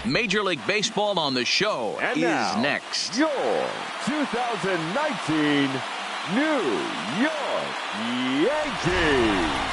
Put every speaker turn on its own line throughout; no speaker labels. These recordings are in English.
Major League Baseball on the show
And
is
now,
next.
Your 2019 New York Yankees.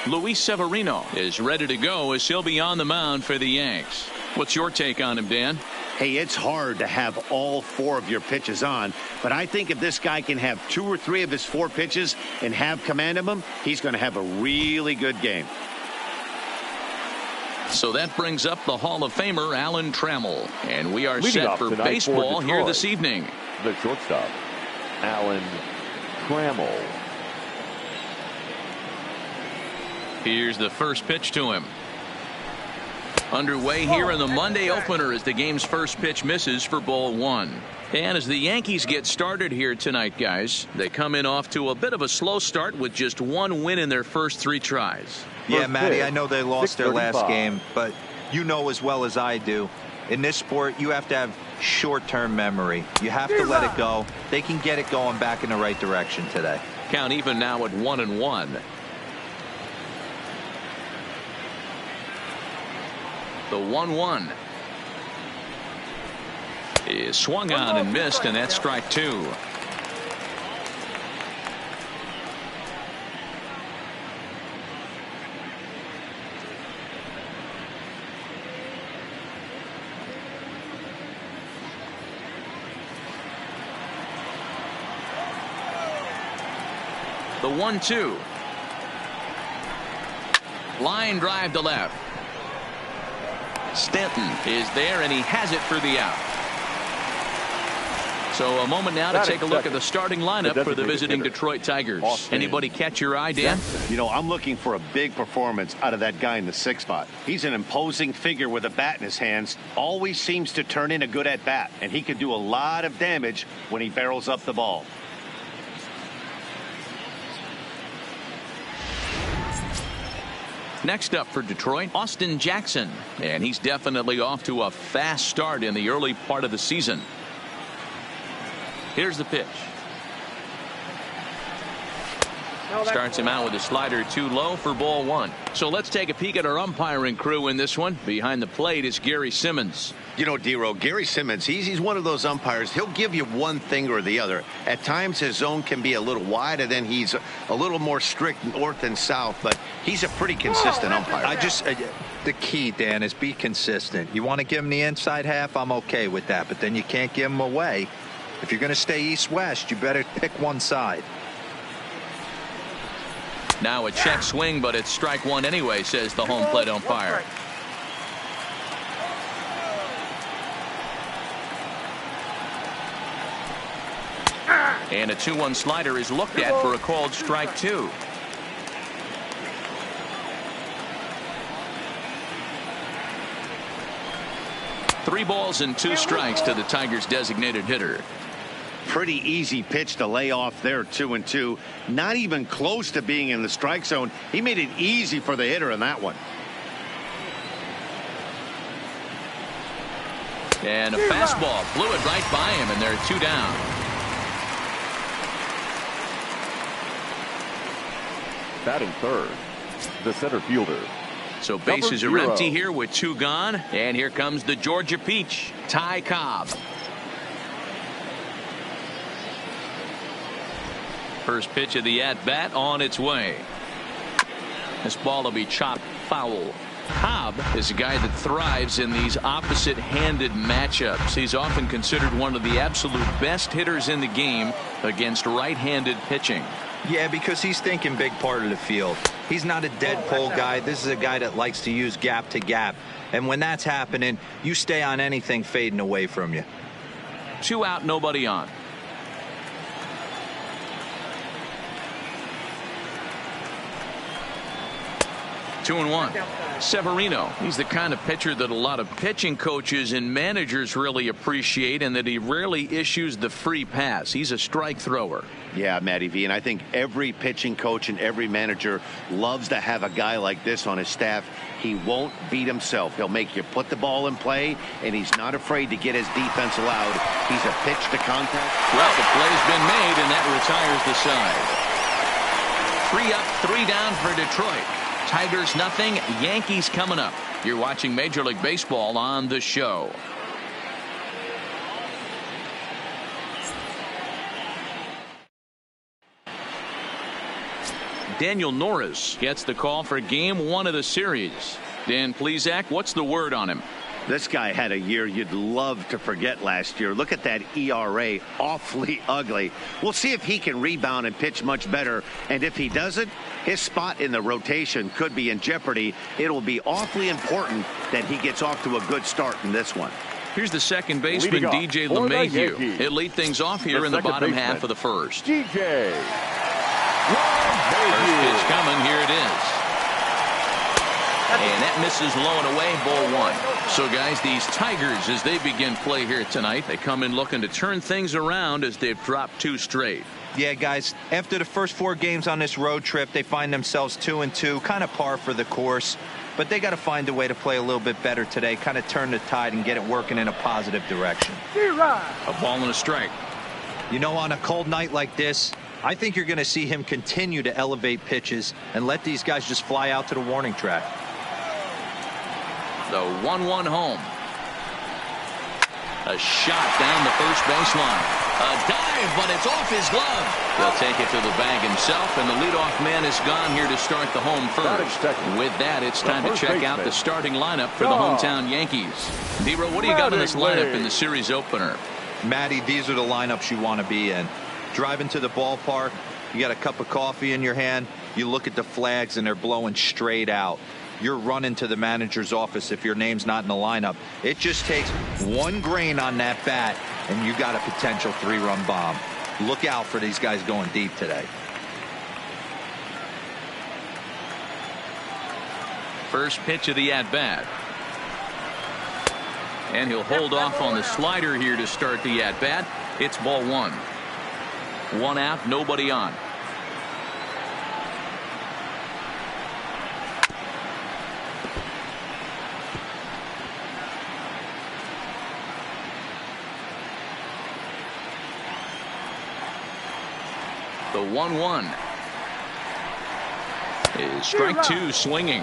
Luis Severino is ready to go as he'll be on the mound for the Yanks. What's your take on him, Dan?
Hey, it's hard to have all four of your pitches on, but I think if this guy can have 2 or 3 of his 4 pitches and have command of them, he's going to have a really good game.
So that brings up the Hall of Famer Alan Trammell, and we are
Leading
set for baseball here this evening.
The shortstop, Alan Trammell.
Here's the first pitch to him. Underway here in the Monday opener as the game's first pitch misses for ball 1. And as the Yankees get started here tonight, guys, they come in off to a bit of a slow start with just 1 win in their first 3 tries.
Yeah, Matty, I know they lost their last
6:35.
game, but you know as well as I do, in this sport, you have to have short-term memory. You have to let it go. They can get it going back in the right direction today.
Count even now at 1-1. The 1-1 is swung on and missed, and that's strike 2. The 1-2. Line drive to left. Stanton is there, and he has it for the out. So a moment now to take a look at the starting lineup for the visiting Detroit Tigers. Anybody catch your eye, Dan?
You know, I'm looking for a big performance out of that guy in the 6th spot. He's an imposing figure with a bat in his hands. Always seems to turn in a good at-bat, and he can do a lot of damage when he barrels up the ball.
Next up for Detroit, Austin Jackson, and he's definitely off to a fast start in the early part of the season. Here's the pitch. Starts him out with a slider too low for ball 1. So let's take a peek at our umpiring crew in this one. Behind the plate is Gary Simmons.
You know, D-Row, Gary Simmons, he's one of those umpires. He'll give you one thing or the other. At times his zone can be a little wide, and then he's a little more strict north and south, but he's a pretty consistent umpire.
The key, Dan, is be consistent. You want to give him the inside half, I'm okay with that, but then you can't give him away. If you're going to stay east-west, you better pick one side.
Now a check swing, but it's strike 1 anyway, says the home plate umpire. And a 2-1 slider is looked at for a called strike 2. Three balls and 2 strikes to the Tigers' designated hitter.
Pretty easy pitch to lay off there, 2-2. Not even close to being in the strike zone. He made it easy for the hitter in that one.
And a fastball blew it right by him, and they're 2 down.
Batting third, the center fielder.
So bases are empty here with 2 gone, and here comes the Georgia Peach, Ty Cobb. First pitch of the at-bat on its way. This ball will be chopped foul. Cobb is a guy that thrives in these opposite-handed matchups. He's often considered one of the absolute best hitters in the game against right-handed pitching.
Yeah, because he's thinking big part of the field. He's not a dead pole guy. This is a guy that likes to use gap to gap. And when that's happening, you stay on anything fading away from you.
2 out, nobody on. Two and one. Severino, he's the kind of pitcher that a lot of pitching coaches and managers really appreciate, and that he rarely issues the free pass. He's a strike thrower.
Yeah, Matty V, and I think every pitching coach and every manager loves to have a guy like this on his staff. He won't beat himself. He'll make you put the ball in play, and he's not afraid to get his defense allowed. He's a pitch to contact.
Well, the play's been made, and that retires the side. 3 up, 3 down for Detroit. Tigers nothing. Yankees coming up. You're watching Major League Baseball on the show. Daniel Norris gets the call for game 1 of the series. Dan Plesac, what's the word on him?
This guy had a year you'd love to forget last year. Look at that ERA, awfully ugly. We'll see if he can rebound and pitch much better. And if he doesn't, his spot in the rotation could be in jeopardy. It'll be awfully important that he gets off to a good start in this one.
Here's the second baseman, DJ LeMahieu. He'll lead things off here in the bottom half of the first.
DJ.
First pitch coming. Here it is. And that misses low and away, ball 1. So, guys, these Tigers, as they begin play here tonight, they come in looking to turn things around as they've dropped 2 straight.
Yeah, guys, after the first 4 games on this road trip, they find themselves 2-2, kind of par for the course. But they got to find a way to play a little bit better today, kind of turn the tide and get it working in a positive direction.
A ball and a strike.
You know, on a cold night like this, I think you're going to see him continue to elevate pitches and let these guys just fly out to the warning track.
The 1-1 home. A shot down the first baseline. A dive, but it's off his glove. He'll take it to the bag himself, and the leadoff man is gone here to start the home first. With that, it's time to check out the starting lineup for the hometown Yankees. Dero, what do you got in this lineup in the series opener?
Matty, these are the lineups you want to be in. Driving to the ballpark, you got a cup of coffee in your hand, you look at the flags and they're blowing straight out. You're running to the manager's office if your name's not in the lineup. It just takes 1 grain on that bat and you got a potential 3-run bomb. Look out for these guys going deep today.
First pitch of the at-bat. And he'll hold off on the slider here to start the at-bat. It's ball 1. 1 out, nobody on. The 1-1 is strike 2 swinging.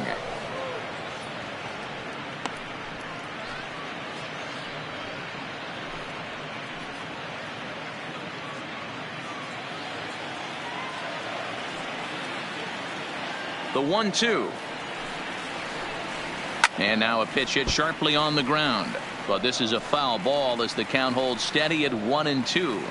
The 1-2. And now a pitch hit sharply on the ground. But this is a foul ball as the count holds steady at 1-2.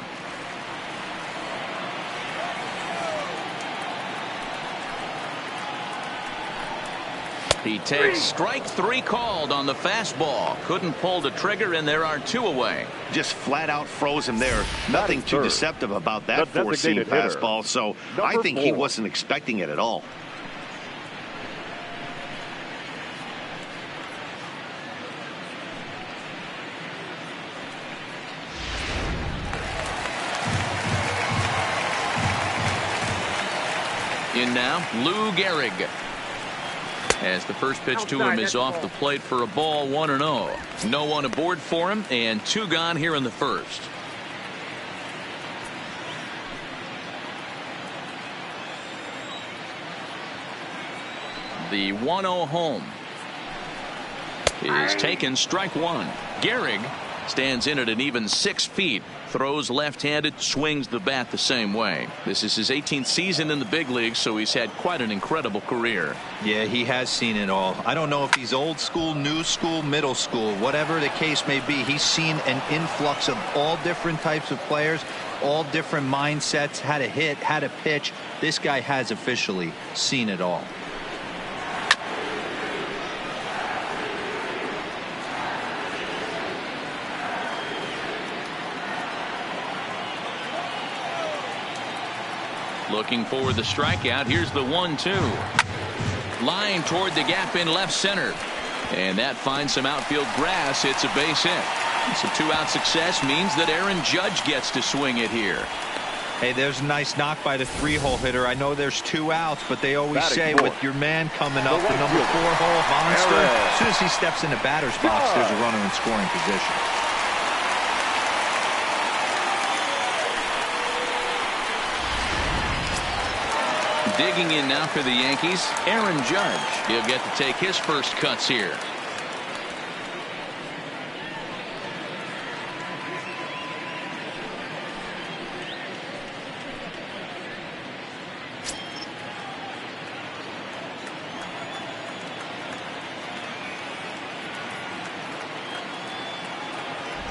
He takes strike 3 called on the fastball. Couldn't pull the trigger, and there are 2 away.
Just flat out froze him there. Nothing too deceptive about that 4-seam fastball. So I think he wasn't expecting it at all.
In now, Lou Gehrig. As the first pitch to him is off the plate for a ball, 1-0. No one aboard for him, and 2 gone here in the first. The 1-0 home is taken, strike 1. Gehrig stands in at an even 6 feet. Throws left-handed, swings the bat the same way. This is his 18th season in the big leagues, so he's had quite an incredible career.
Yeah, he has seen it all. I don't know if he's old school, new school, middle school, whatever the case may be. He's seen an influx of all different types of players, all different mindsets, how to hit, how to pitch. This guy has officially seen it all.
Looking for the strikeout. Here's the 1-2. Line toward the gap in left center. And that finds some outfield grass. It's a base hit. Some 2-out success means that Aaron Judge gets to swing it here.
Hey, there's a nice knock by the 3-hole hitter. I know there's 2 outs, but they always
Batting
say
fourth.
with your man coming up, the
right
number
fielder,
4-hole monster,
Aaron.
as soon as he steps in the batter's box, there's a runner in scoring position.
Digging in now for the Yankees, Aaron Judge. He'll get to take his first cuts here.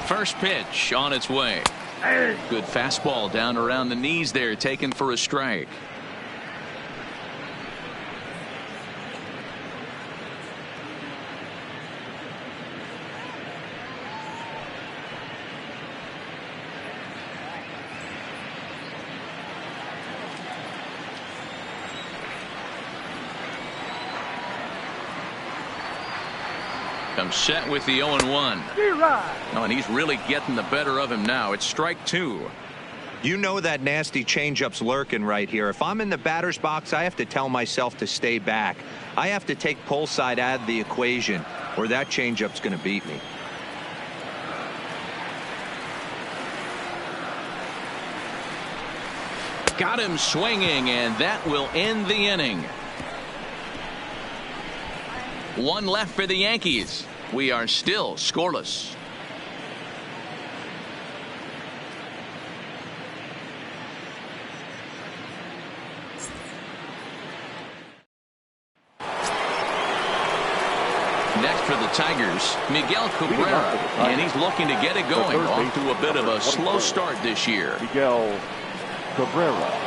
First pitch on its way. Good fastball down around the knees there, taken for a strike. Comes set with the 0-1. Oh, and he's really getting the better of him now. It's strike 2.
You know that nasty changeup's lurking right here. If I'm in the batter's box, I have to tell myself to stay back. I have to take pull side out of the equation, or that changeup's going to beat me.
Got him swinging, and that will end the inning. 1 left for the Yankees. We are still scoreless. Next for the Tigers, Miguel Cabrera, and he's looking to get it going. Off to a bit of a slow start this year.
Miguel Cabrera.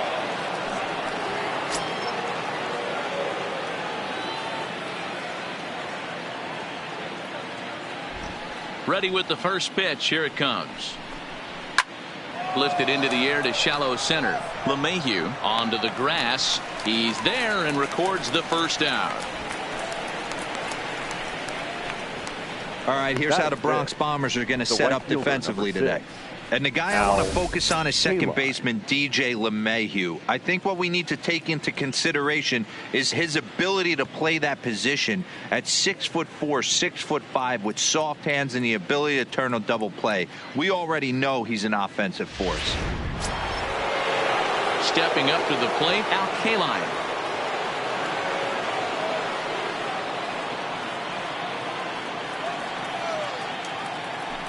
Ready with the first pitch. Here it comes. Lifted into the air to shallow center. LeMahieu onto the grass. He's there and records the first out.
All right, here's how the Bronx Bombers are going to set up defensively today. And the guy I want to focus on is second baseman DJ LeMahieu. I think what we need to take into consideration is his ability to play that position at 6'4", 6'5", with soft hands and the ability to turn a double play. We already know he's an offensive force.
Stepping up to the plate, Al Kaline.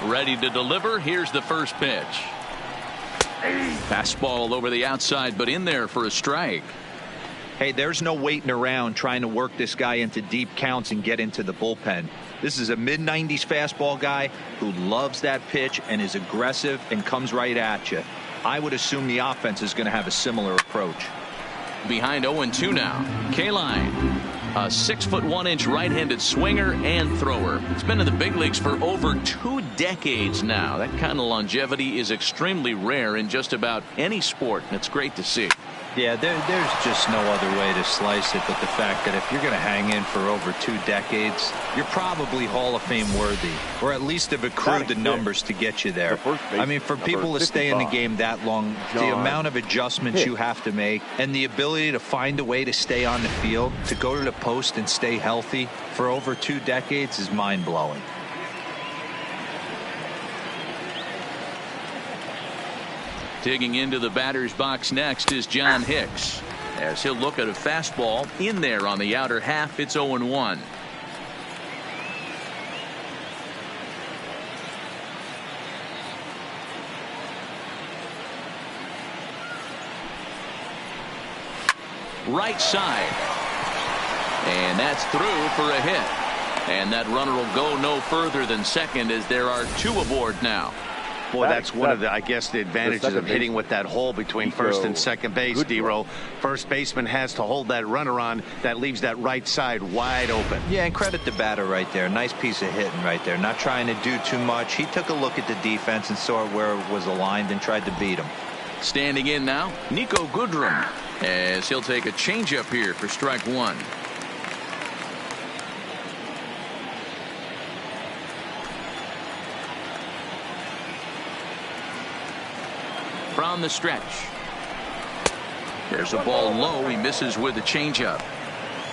Ready to deliver. Here's the first pitch. Fastball over the outside, but in there for a strike.
Hey, there's no waiting around trying to work this guy into deep counts and get into the bullpen. This is a mid-90s fastball guy who loves that pitch and is aggressive and comes right at you. I would assume the offense is going to have a similar approach.
Behind 0-2 now. Kaline, a 6'1" right-handed swinger and thrower. He's been in the big leagues for over 2 decades now. That kind of longevity is extremely rare in just about any sport, and it's great to see.
Yeah, there's just no other way to slice it but the fact that if you're going to hang in for over 2 decades, you're probably Hall of Fame worthy, or at least have accrued the numbers to get you there. I mean, for people to stay in the game that long, the amount of adjustments you have to make and the ability to find a way to stay on the field, to go to the post and stay healthy for over 2 decades is mind-blowing.
Digging into the batter's box next is John Hicks, as he'll look at a fastball in there on the outer half. It's 0-1. Right side, and that's through for a hit, and that runner will go no further than second as there are 2 aboard now.
Boy, that's one of the, I guess, the advantages of hitting with that hole between first and second base, D-Row. First baseman has to hold that runner on. That leaves that right side wide open.
Yeah, and credit the batter right there. Nice piece of hitting right there. Not trying to do too much. He took a look at the defense and saw where it was aligned and tried to beat him.
Standing in now, Nico Goodrum, as he'll take a changeup here for strike 1. From the stretch, There's a ball low. He misses with the changeup.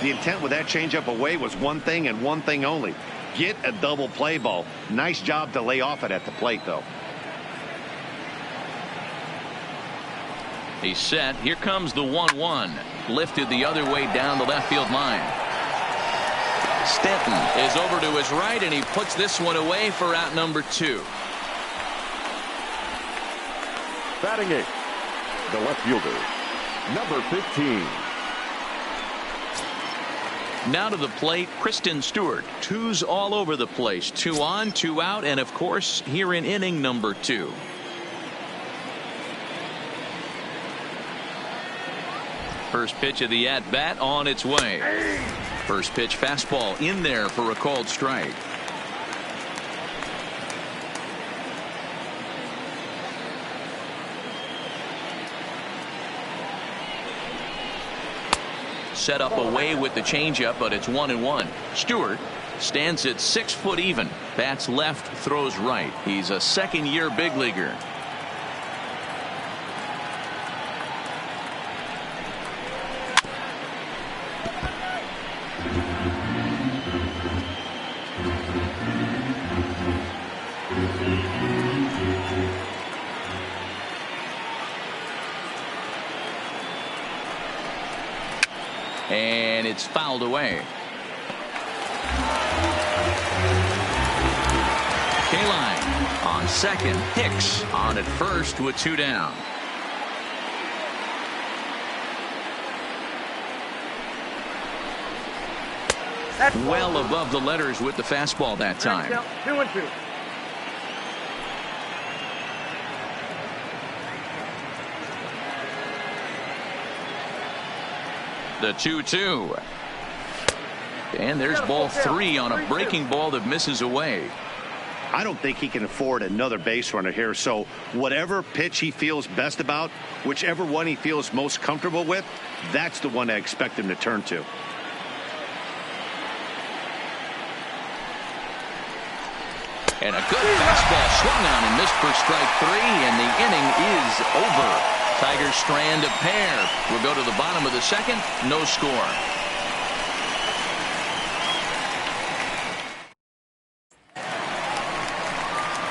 The intent with that changeup away was one thing and one thing only. Get a double play ball. Nice job to lay off it at the plate, though.
He's set. Here comes the 1-1. Lifted the other way down the left field line. Stanton is over to his right, and he puts this one away for out number 2.
Batting eighth, the left fielder, number 15.
Now to the plate, Kristen Stewart. 2s all over the place. 2 on, 2 out, and of course here in inning number 2. First pitch of the at-bat on its way. First pitch fastball in there for a called strike. Set up away with the changeup, but it's 1-1. Stewart stands at 6 foot even. Bats left, throws right. He's a second-year big leaguer. And it's fouled away. Kaline on second. Hicks on at first with 2 down. Well above the letters with the fastball that time.
2-2.
The 2-2. And there's ball 3 on a breaking ball that misses away.
I don't think he can afford another base runner here, so whatever pitch he feels best about, whichever one he feels most comfortable with, that's the one I expect him to turn to.
And a good fastball swung on and missed for strike 3, and the inning is over. Tigers strand a pair. We'll go to the bottom of the second. No score.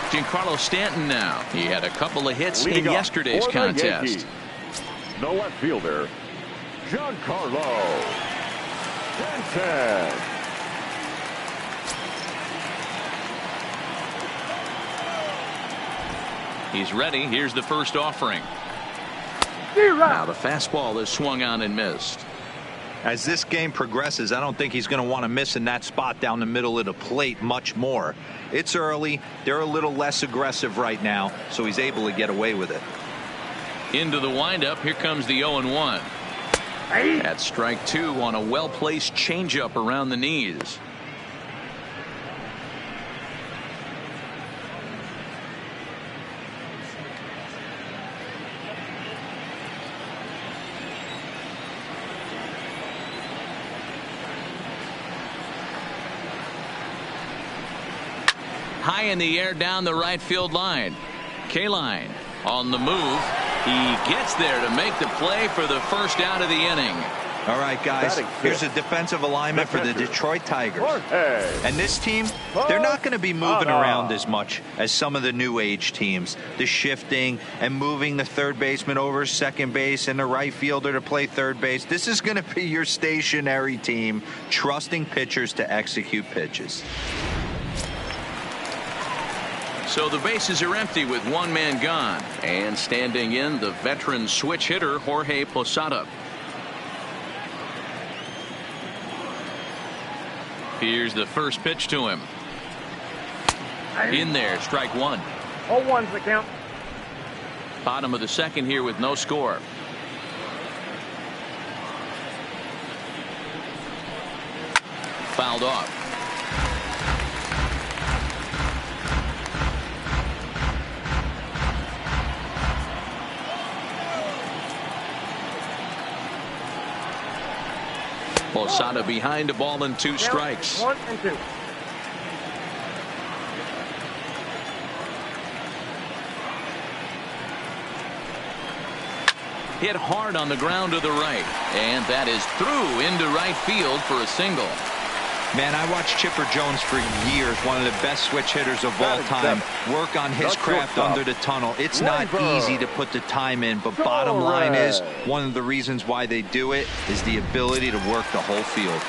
Giancarlo Stanton now. He had a couple of hits in yesterday's contest.
The left fielder, Giancarlo Stanton.
He's ready. Here's the first offering. Now the fastball is swung on and missed.
As this game progresses, I don't think he's going to want to miss in that spot down the middle of the plate much more. It's early. They're a little less aggressive right now, so he's able to get away with it.
Into the windup. Here comes the 0-1. At strike 2 on a well-placed changeup around the knees. High in the air down the right field line. Kaline on the move. He gets there to make the play for the first out of the inning.
All right, guys, here's a defensive alignment for the Detroit Tigers. And this team, they're not going to be moving around as much as some of the new age teams. The shifting and moving the third baseman over second base and the right fielder to play third base. This is going to be your stationary team, trusting pitchers to execute pitches.
So the bases are empty with 1 man gone. And standing in, the veteran switch hitter, Jorge Posada. Here's the first pitch to him. In there, strike 1.
0-1's the count.
Bottom of the second here with no score. Fouled off. Posada behind a ball and 2 strikes.
1-2.
Hit hard on the ground to the right. And that is through into right field for a single.
Man, I watched Chipper Jones for years, one of the best switch hitters of all time. Work on his craft under the tunnel. It's not easy to put the time in, but bottom line is, one of the reasons why they do it is the ability to work the whole field.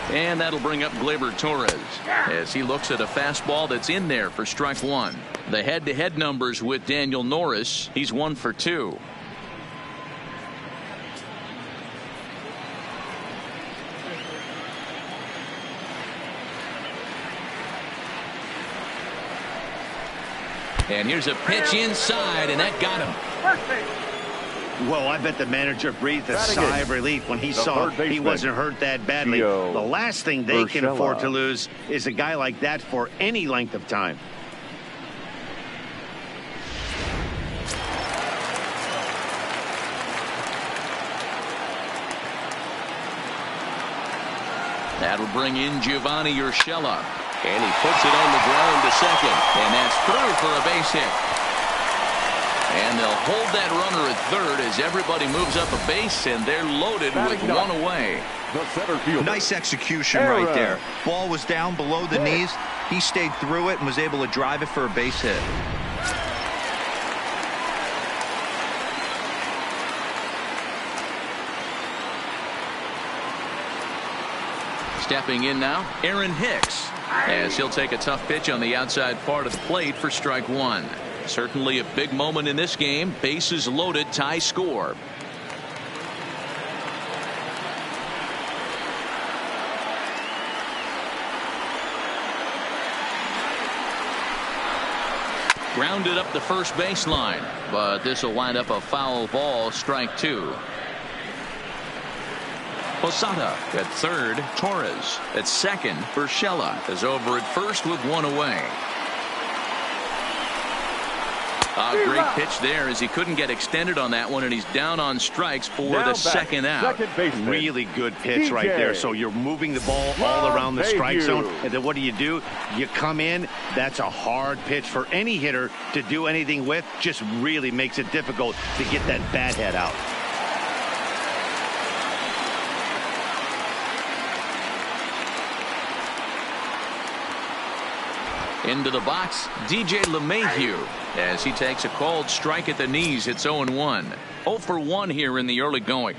And that'll bring up Gleyber Torres as he looks at a fastball that's in there for strike one. The head-to-head numbers with Daniel Norris, he's 1 for 2. And here's a pitch inside, and that got him.
Well, I bet the manager breathed a sigh of relief when he saw he wasn't hurt that badly. The last thing they can afford to lose is a guy like that for any length of time.
That'll bring in Giovanni Urshela. And he puts it on the ground to second. And that's through for a base hit. And they'll hold that runner at third as everybody moves up a base, and they're loaded with one away.
Nice execution right there. Ball was down below the knees. He stayed through it and was able to drive it for a base hit.
Stepping in now, Aaron Hicks, as he'll take a tough pitch on the outside part of the plate for strike one. Certainly a big moment in this game. Bases loaded, tie score. Grounded up the first baseline, but this will wind up a foul ball, strike two. Posada at third, Torres at second. Urshela is over at first with one away. A great pitch there as he couldn't get extended on that one, and he's down on strikes for the second out.
Really good pitch right there. So you're moving the ball all around the strike zone, and then what do? You come in. That's a hard pitch for any hitter to do anything with. Just really makes it difficult to get that bat head out.
Into the box, DJ LeMahieu, as he takes a called strike at the knees. It's 0-1. 0 for 1 here in the early going.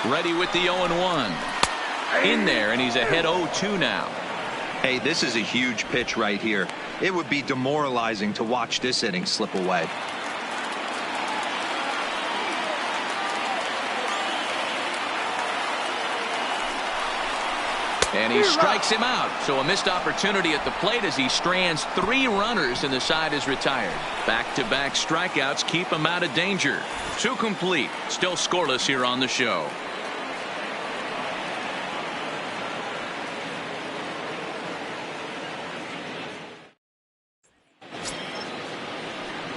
Ready with the 0-1. In there, and he's ahead 0-2 now.
Hey, this is a huge pitch right here. It would be demoralizing to watch this inning slip away.
And he strikes him out. So a missed opportunity at the plate as he strands 3 runners and the side is retired. Back-to-back strikeouts keep him out of danger. 2 complete. Still scoreless here on the show.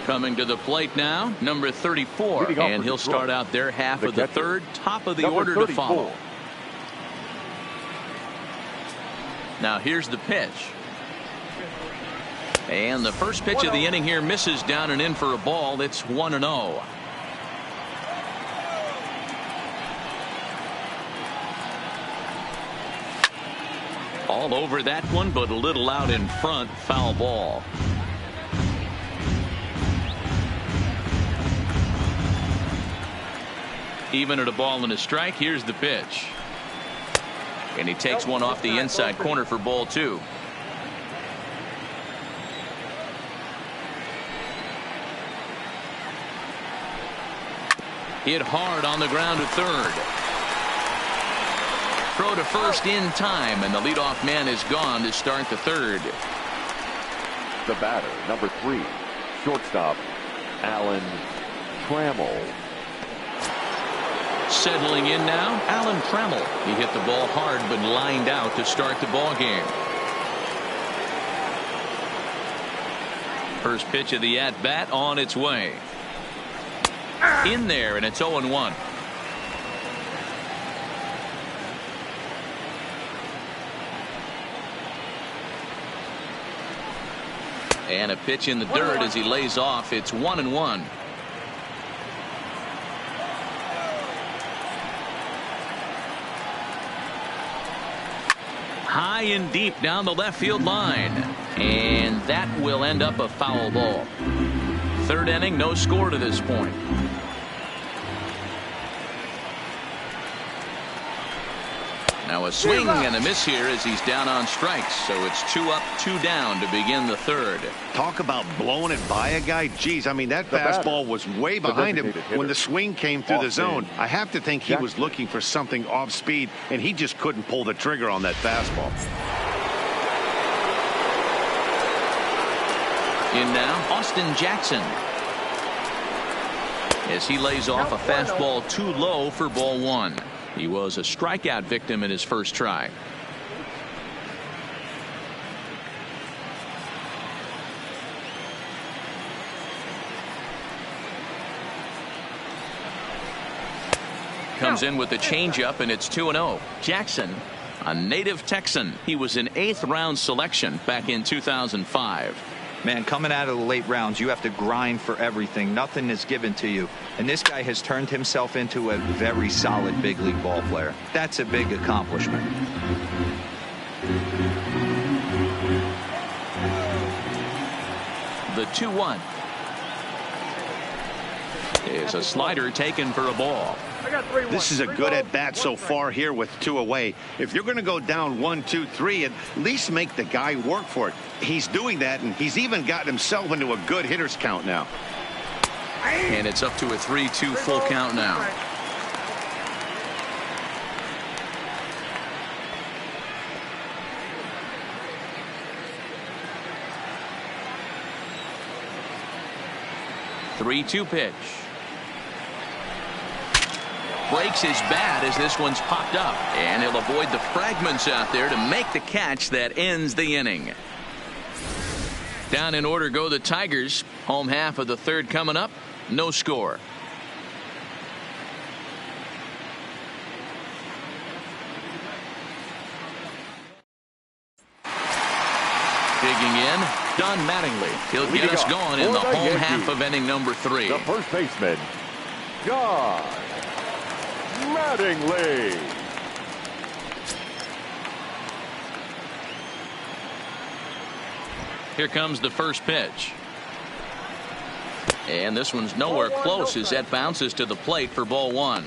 Coming to the plate now, number 34. And he'll start out their half of the third. Top of the order to follow. Now here's the pitch. And the first pitch of the inning here misses down and in for a ball. It's 1-0. All over that one, but a little out in front. Foul ball. Even at a ball and a strike, here's the pitch. And he takes one off the inside corner for ball 2. Hit hard on the ground to third. Throw to first in time, and the leadoff man is gone to start the third.
The batter, number 3, shortstop, Alan Trammell.
Settling in now, Alan Trammell. He hit the ball hard but lined out to start the ball game. First pitch of the at-bat on its way. in there, and it's 0-1. And a pitch in the dirt as he lays off. It's 1-1. High and deep down the left field line, and that will end up a foul ball. Third inning, no score to this point. Now a swing and a miss here as he's down on strikes. So it's 2 up, 2 down to begin the third.
Talk about blowing it by a guy. Geez, I mean, that fastball was way behind him when the swing came through the zone. I have to think he was looking for something off speed, and he just couldn't pull the trigger on that fastball.
In now, Austin Jackson, as he lays off a fastball too low for ball 1. He was a strikeout victim in his first try. Comes in with the changeup, and it's 2-0. Jackson, a native Texan. He was an 8th round selection back in 2005.
Man, coming out of the late rounds, you have to grind for everything. Nothing is given to you. And this guy has turned himself into a very solid big league ball player. That's a big accomplishment.
The 2-1 is a slider taken for a ball.
This is a good at-bat so far here with 2 away. If you're going to go down 1, 2, 3, at least make the guy work for it. He's doing that, and he's even gotten himself into a good hitter's count now.
And it's up to a 3-2 full count now. Three-two pitch. Breaks his bat as this one's popped up, and he'll avoid the fragments out there to make the catch that ends the inning. Down in order go the Tigers. Home half of the third coming up. No score. Digging in, Don Mattingly. He'll get us going in the home half of inning number 3.
The first baseman, Don Mattingly.
Here comes the first pitch. And this one's nowhere close as that bounces to the plate for ball 1.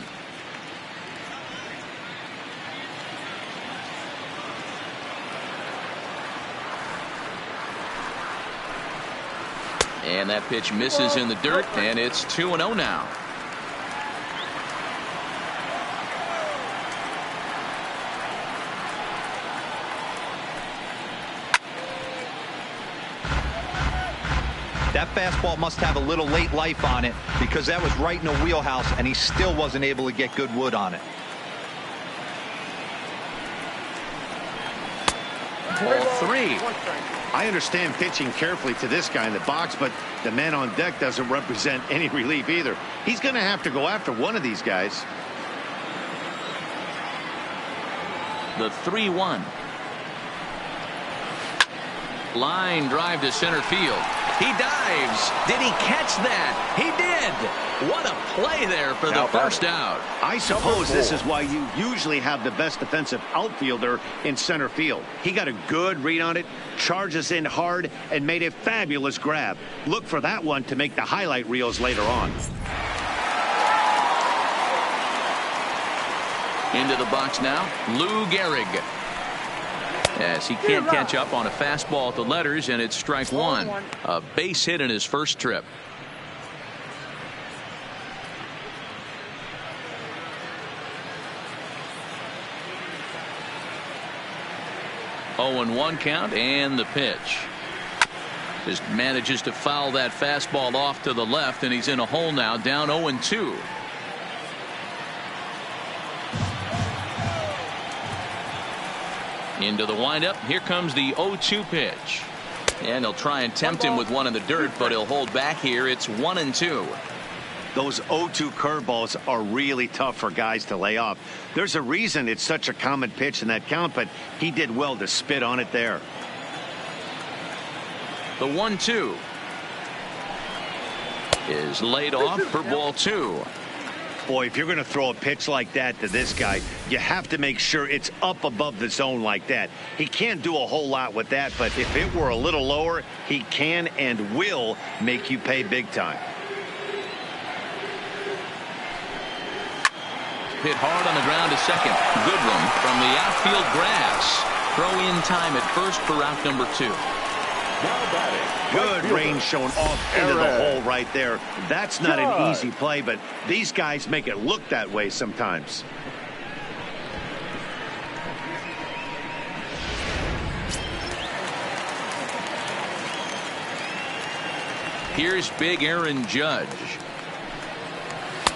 And that pitch misses in the dirt, and it's 2-0 now.
That fastball must have a little late life on it because that was right in the wheelhouse, and he still wasn't able to get good wood on it.
Ball 3.
I understand pitching carefully to this guy in the box, but the man on deck doesn't represent any relief either. He's going to have to go after one of these guys.
The 3-1. Line drive to center field. He dives. Did he catch that? He did. What a play there for the first out.
I suppose this is why you usually have the best defensive outfielder in center field. He got a good read on it, charges in hard, and made a fabulous grab. Look for that one to make the highlight reels later on.
Into the box now, Lou Gehrig. As he can't catch up on a fastball at the letters, and it's strike 1. A base hit in his first trip. Oh, and 1 count, and the pitch. Just manages to foul that fastball off to the left, and he's in a hole now, down 0-2. Into the windup. Here comes the 0-2 pitch. And he'll try and tempt him with one in the dirt, but he'll hold back here. It's 1-2.
Those 0-2 curveballs are really tough for guys to lay off. There's a reason it's such a common pitch in that count, but he did well to spit on it there.
The 1-2 is laid off for ball 2.
Boy, if you're going to throw a pitch like that to this guy, you have to make sure it's up above the zone like that. He can't do a whole lot with that, but if it were a little lower, he can and will make you pay big time.
Hit hard on the ground to second. Good one from the outfield grass. Throw in time at first for out number 2.
Good range shown off into the hole right there. That's not an easy play, but these guys make it look that way sometimes.
Here's big Aaron Judge,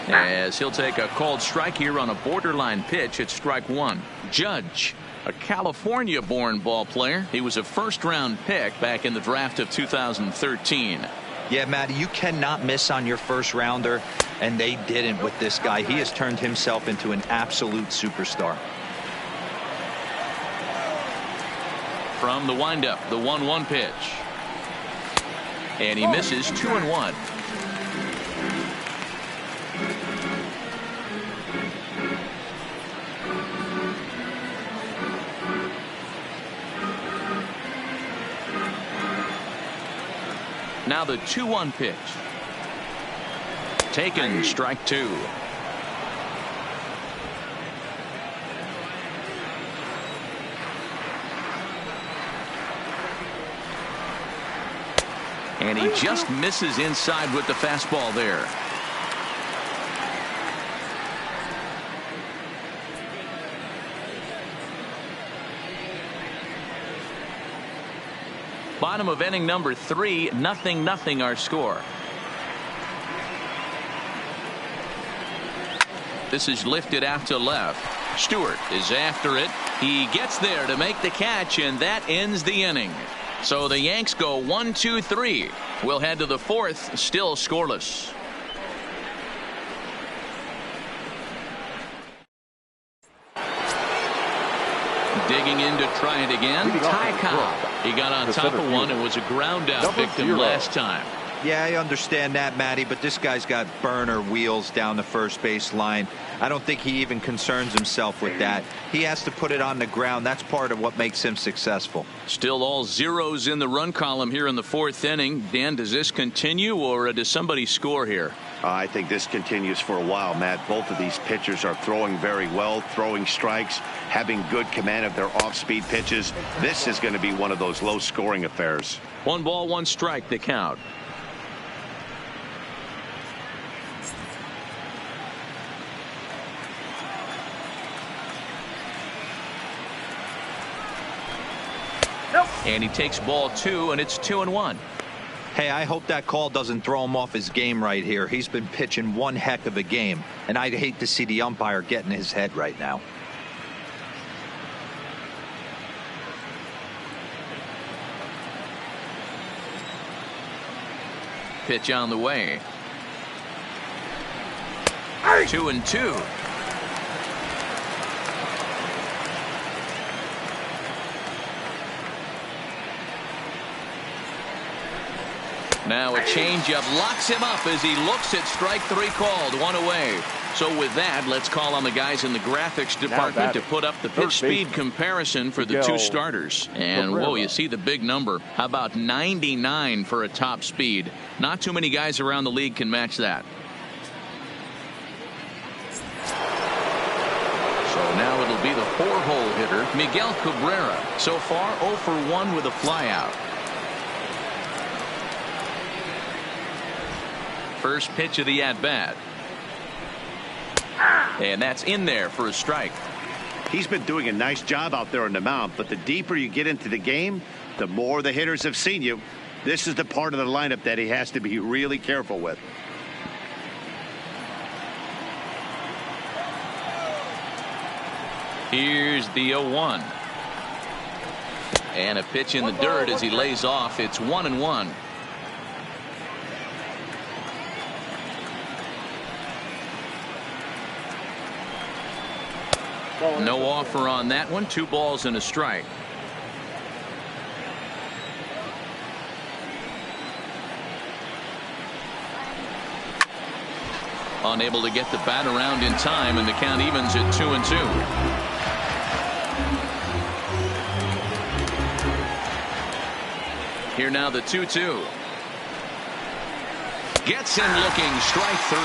as he'll take a called strike here on a borderline pitch at strike 1. Judge, a California-born ball player. He was a first-round pick back in the draft of 2013.
Yeah, Matty, you cannot miss on your first rounder, and they didn't with this guy. He has turned himself into an absolute superstar.
From the windup, the 1-1 pitch. And he misses 2-1. Now the 2-1 pitch. Taken, strike 2. And he just misses inside with the fastball there. Bottom of inning number 3, 0-0 our score. This is lifted out to left. Stewart is after it. He gets there to make the catch, and that ends the inning. So the Yanks go 1-2-3. We'll head to the 4th, still scoreless. Digging in to try it again. Ty Cobb. He got on top of one and was a ground out victim last time.
Yeah, I understand that, Matty, but this guy's got burner wheels down the first base line. I don't think he even concerns himself with that. He has to put it on the ground. That's part of what makes him successful.
Still all zeros in the run column here in the 4th inning. Dan, does this continue, or does somebody score here?
I think this continues for a while, Matt. Both of these pitchers are throwing very well, throwing strikes, having good command of their off-speed pitches. This is going to be one of those low-scoring affairs.
1 ball, 1 strike, the count. And he takes ball 2, and it's 2-1.
Hey, I hope that call doesn't throw him off his game right here. He's been pitching one heck of a game, and I'd hate to see the umpire get in his head right now.
Pitch on the way. 2-2. Now a changeup locks him up as he looks at strike 3 called. 1 away. So with that, let's call on the guys in the graphics department to put up the pitch speed comparison for the 2 starters. And whoa, you see the big number. How about 99 for a top speed? Not too many guys around the league can match that. So now it'll be the 4-hole hitter, Miguel Cabrera. So far 0 for 1 with a flyout. First pitch of the at-bat. And that's in there for a strike.
He's been doing a nice job out there on the mound, but the deeper you get into the game, the more the hitters have seen you. This is the part of the lineup that he has to be really careful with.
Here's the 0-1. And a pitch in the dirt as he lays off. It's 1-1. No offer on that one. 2 balls and a strike. Unable to get the bat around in time, and the count evens at 2-2. Here now the 2-2. Gets him looking. Strike 3.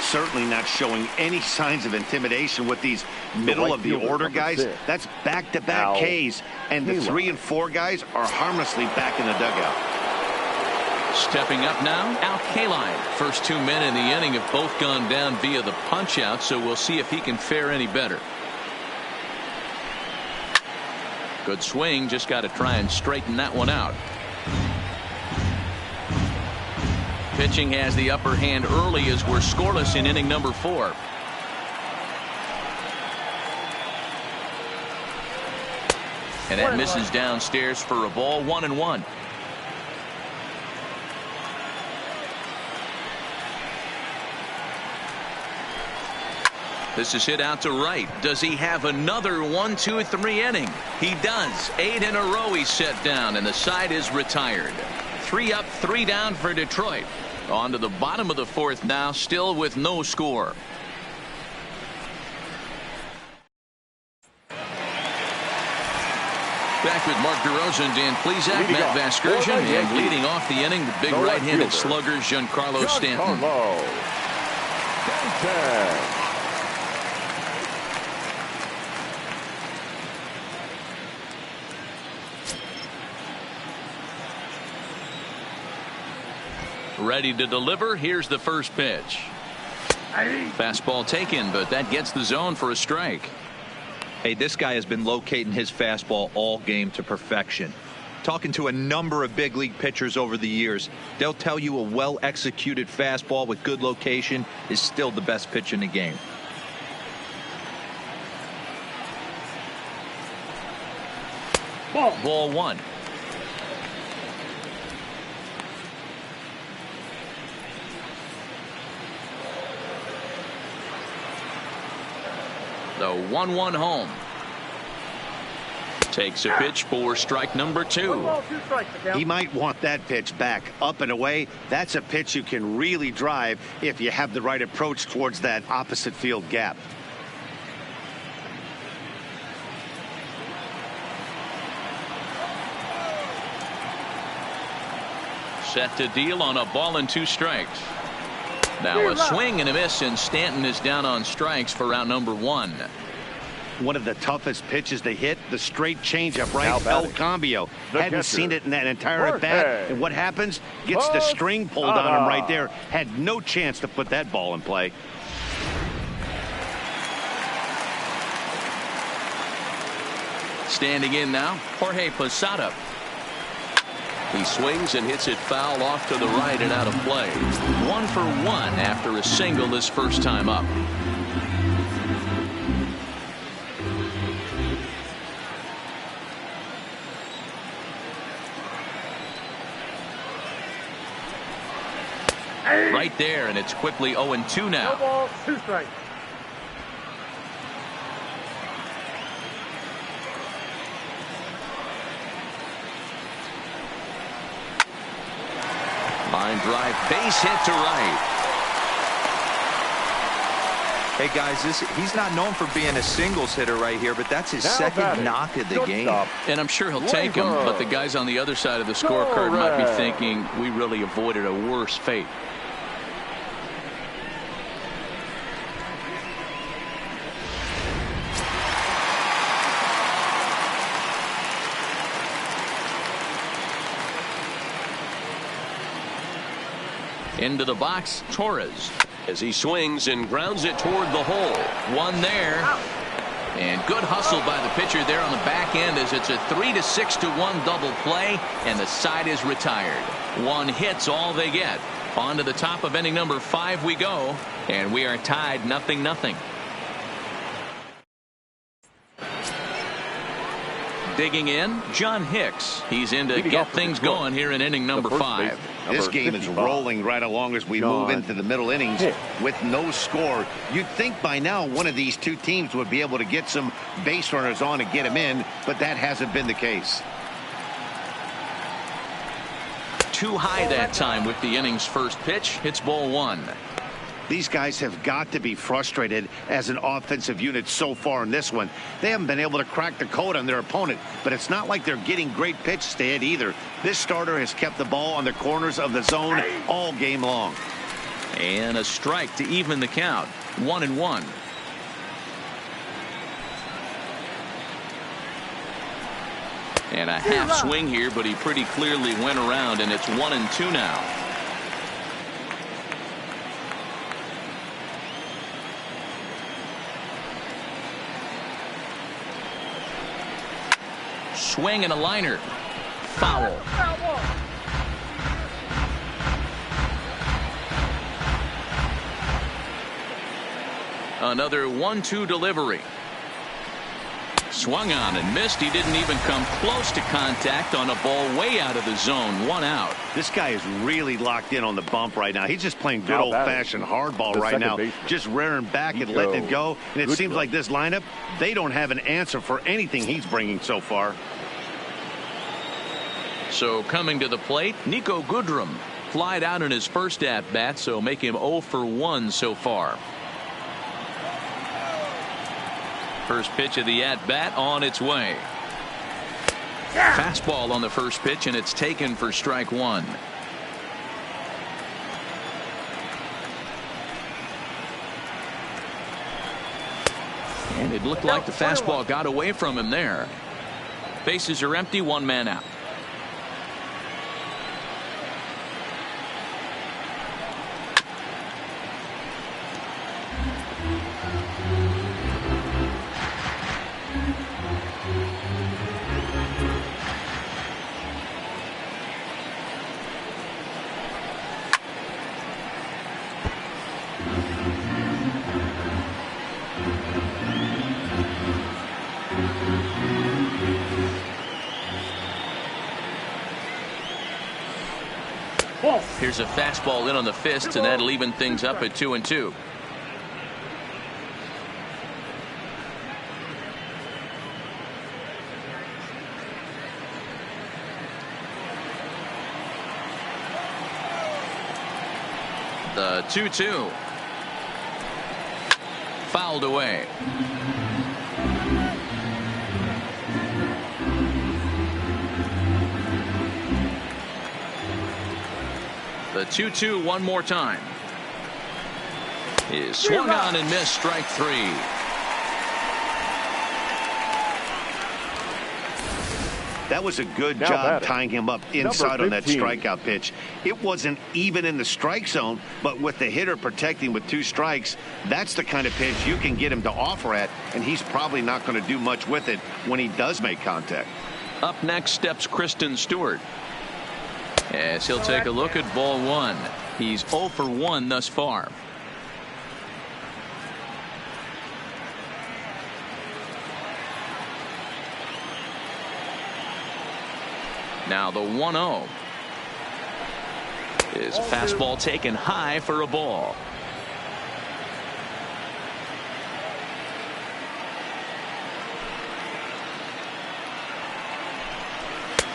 Certainly not showing any signs of intimidation with these middle of the order guys. That's back-to-back Ks, and the 3 and 4 guys are harmlessly back in the dugout.
Stepping up now, Al Kaline. First 2 men in the inning have both gone down via the punch-out, so we'll see if he can fare any better. Good swing, just got to try and straighten that one out. Pitching has the upper hand early as we're scoreless in inning number 4. And that misses downstairs for a ball. 1-1. This is hit out to right. Does he have another 1-2-3 inning? He does. 8 in a row he's set down, and the side is retired. 3 up, 3 down for Detroit. On to the bottom of the 4th now, still with no score. Back with Mark DeRosa and Dan Plesac, Matt Vasgersian, and leading off the inning, the big right-handed slugger, Giancarlo Stanton. Ready to deliver. Here's the first pitch. Fastball taken, but that gets the zone for a strike.
Hey, this guy has been locating his fastball all game to perfection. Talking to a number of big league pitchers over the years, they'll tell you a well-executed fastball with good location is still the best pitch in the game.
Ball 1. The 1-1 home. Takes a pitch for strike number 2.
He might want that pitch back, up and away. That's a pitch you can really drive if you have the right approach towards that opposite field gap.
Set to deal on a ball and 2 strikes. Now a swing and a miss, and Stanton is down on strikes for out number 1.
One of the toughest pitches to hit, the straight changeup, right? El Cambio. Hadn't seen it in that entire at bat. And what happens? Gets the string pulled on him right there. Had no chance to put that ball in play.
Standing in now, Jorge Posada. He swings and hits it foul off to the right and out of play. 1 for 1 after a single this first time up. Right there, and it's quickly 0-2 now.
2 strikes.
Line drive, base hit to right.
Hey guys, he's not known for being a singles hitter right here, but that's his second knock of the game.
And I'm sure he'll take him, but the guys on the other side of the scorecard might be thinking we really avoided a worse fate. Into the box, Torres, as he swings and grounds it toward the hole. 1 there. And good hustle by the pitcher there on the back end, as it's a 3-6-1 double play, and the side is retired. 1 hit's all they get. On to the top of inning number 5 we go, and we are tied 0-0. Digging in, John Hicks. He's in to get things going here in inning number 5.
This game is rolling right along as we move into the middle innings with no score. You'd think by now one of these two teams would be able to get some base runners on and get them in, but that hasn't been the case.
Too high that time with the inning's first pitch. It's ball 1.
These guys have got to be frustrated as an offensive unit so far in this one. They haven't been able to crack the code on their opponent, but it's not like they're getting great pitches to hit either. This starter has kept the ball on the corners of the zone all game long.
And a strike to even the count. 1-1. And a half swing here, but he pretty clearly went around, and it's 1-2 now. Swing and a liner. Foul. Another 1-2 delivery. Swung on and missed. He didn't even come close to contact on a ball way out of the zone. 1 out.
This guy is really locked in on the bump right now. He's just playing good old-fashioned hardball right now. Just rearing back and letting it go. And it seems like this lineup, they don't have an answer for anything he's bringing so far.
So coming to the plate, Nico Goodrum flied out in his first at-bat, so make him 0 for 1 so far. First pitch of the at-bat on its way. Fastball on the first pitch, and it's taken for strike 1. And it looked like the fastball got away from him there. Bases are empty, 1 man out. Here's a fastball in on the fist, and that'll even things up at 2-2. The 2-2. Fouled away. The 2-2 one more time. Is swung on and missed. Strike 3.
That was a good job tying him up inside on that strikeout pitch. It wasn't even in the strike zone, but with the hitter protecting with 2 strikes, that's the kind of pitch you can get him to offer at, and he's probably not going to do much with it when he does make contact.
Up next steps Kristen Stewart, as he'll take a look at ball 1. He's 0 for 1 thus far. Now the 1-0 is a fastball taken high for a ball.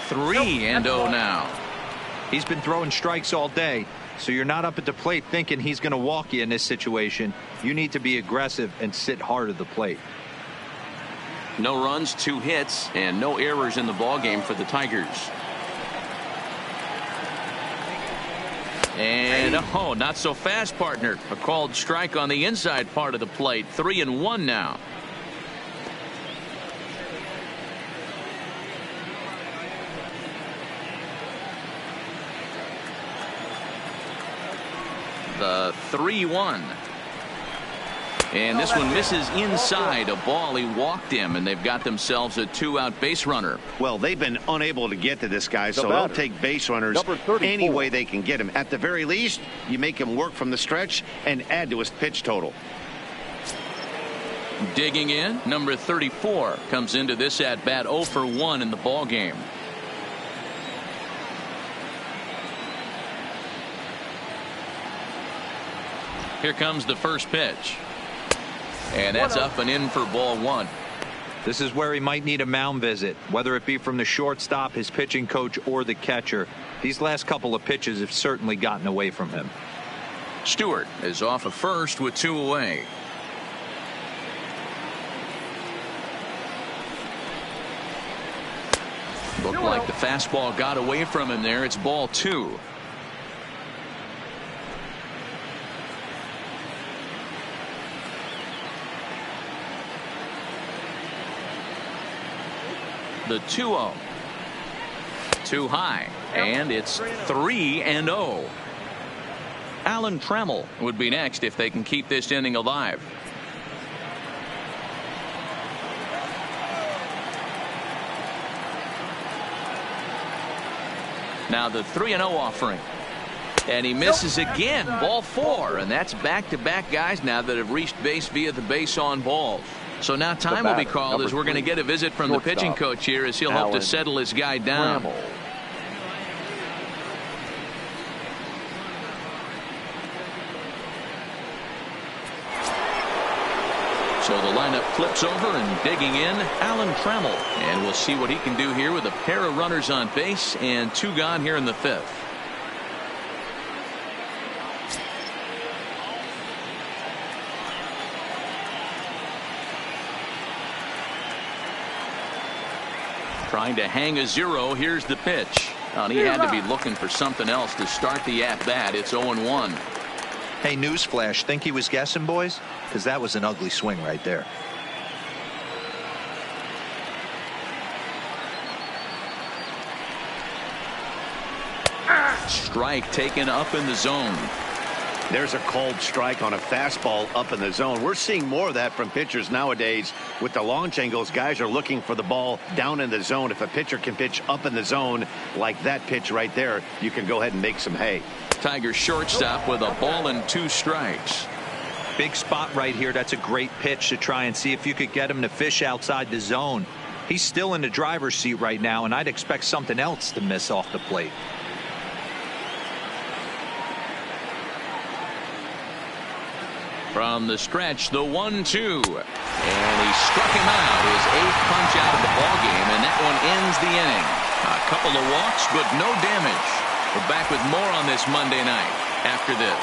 Three and 0 now.
He's been throwing strikes all day, so you're not up at the plate thinking he's going to walk you in this situation. You need to be aggressive and sit hard at the plate.
No runs, 2 hits, and no errors in the ballgame for the Tigers. And oh, not so fast, partner. A called strike on the inside part of the plate. 3-1 now. The 3-1. And this one misses inside. A ball. He walked him, and they've got themselves a 2-out base runner.
Well, they've been unable to get to this guy, so they'll take base runners any way they can get him. At the very least, you make him work from the stretch and add to his pitch total.
Digging in, number 34 comes into this at bat 0 for 1 in the ball game. Here comes the first pitch. And that's up and in for ball 1.
This is where he might need a mound visit, whether it be from the shortstop, his pitching coach, or the catcher. These last couple of pitches have certainly gotten away from him.
Stewart is off of first with 2 away. Looked like the fastball got away from him there. It's ball 2. The 2-0. Too high, and it's 3-0. Alan Trammell would be next if they can keep this inning alive. Now the 3-0 offering. And he misses again. Ball 4. And that's back-to-back guys now that have reached base via the base on balls. So now time will be called as we're going to get a visit from the pitching coach here as he'll hope to settle his guy down. So the lineup flips over, and digging in, Alan Trammell. And we'll see what he can do here with a pair of runners on base and 2 gone here in the 5th. Trying to hang a 0. Here's the pitch. And he had to be looking for something else to start the at-bat. It's 0-1.
Hey, newsflash, think he was guessing, boys? Because that was an ugly swing right there.
Strike taken up in the zone.
There's a cold strike on a fastball up in the zone. We're seeing more of that from pitchers nowadays. With the launch angles, guys are looking for the ball down in the zone. If a pitcher can pitch up in the zone like that pitch right there, you can go ahead and make some hay.
Tigers shortstop with a ball and 2 strikes.
Big spot right here. That's a great pitch to try and see if you could get him to fish outside the zone. He's still in the driver's seat right now, and I'd expect something else to miss off the plate.
From the stretch, the 1-2. And he struck him out. His 8th punch out of the ball game, and that one ends the inning. A couple of walks, but no damage. We're back with more on this Monday night after this.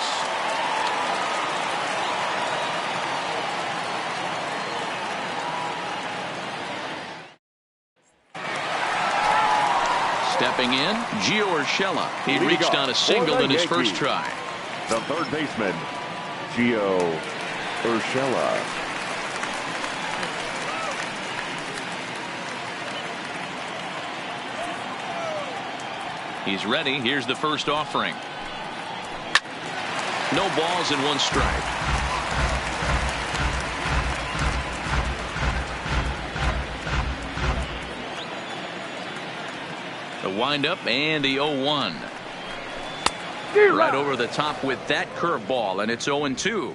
Stepping in, Gio Urshela. He reached on a single in his first try.
The third baseman, Gio Urshela.
He's ready. Here's the first offering. No balls and 1 strike. The windup and the 0-1. Right over the top with that curveball, and it's 0-2.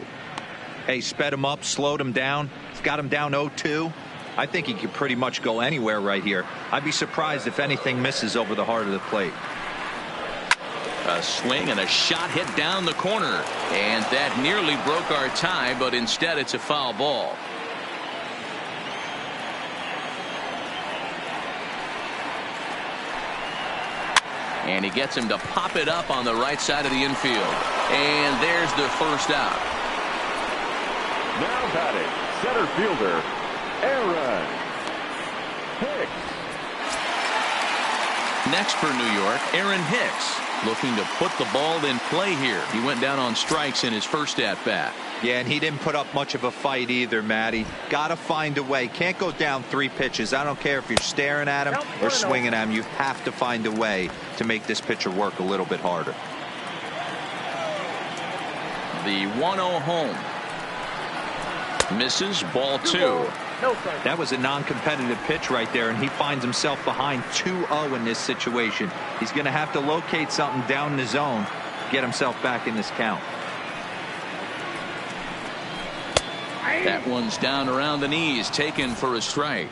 Hey, sped him up, slowed him down. It's got him down 0-2. I think he could pretty much go anywhere right here. I'd be surprised if anything misses over the heart of the plate.
A swing and a shot hit down the corner, and that nearly broke our tie, but instead it's a foul ball. And he gets him to pop it up on the right side of the infield. And there's the first out.
Now batting, center fielder, Aaron Hicks.
Next for New York, Aaron Hicks, looking to put the ball in play here. He went down on strikes in his first at-bat.
Yeah, and he didn't put up much of a fight either, Matty. Got to find a way. Can't go down 3 pitches. I don't care if you're staring at him or swinging at him. You have to find a way to make this pitcher work a little bit harder.
The 1-0 home. Misses, ball 2.
That was a non-competitive pitch right there, and he finds himself behind 2-0 in this situation. He's going to have to locate something down in the zone, get himself back in this count.
That one's down around the knees, taken for a strike.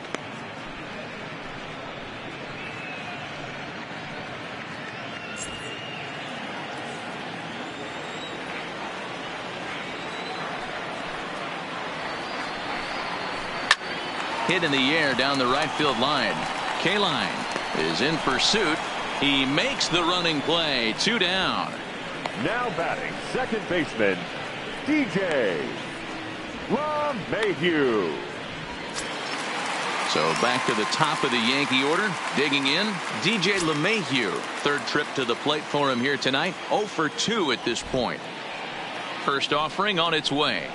Hit in the air down the right field line. Kaline is in pursuit. He makes the running play. 2 down.
Now batting second baseman, DJ LeMahieu.
So back to the top of the Yankee order. Digging in, DJ LeMahieu. Third trip to the plate for him here tonight. 0 for 2 at this point. First offering on its way.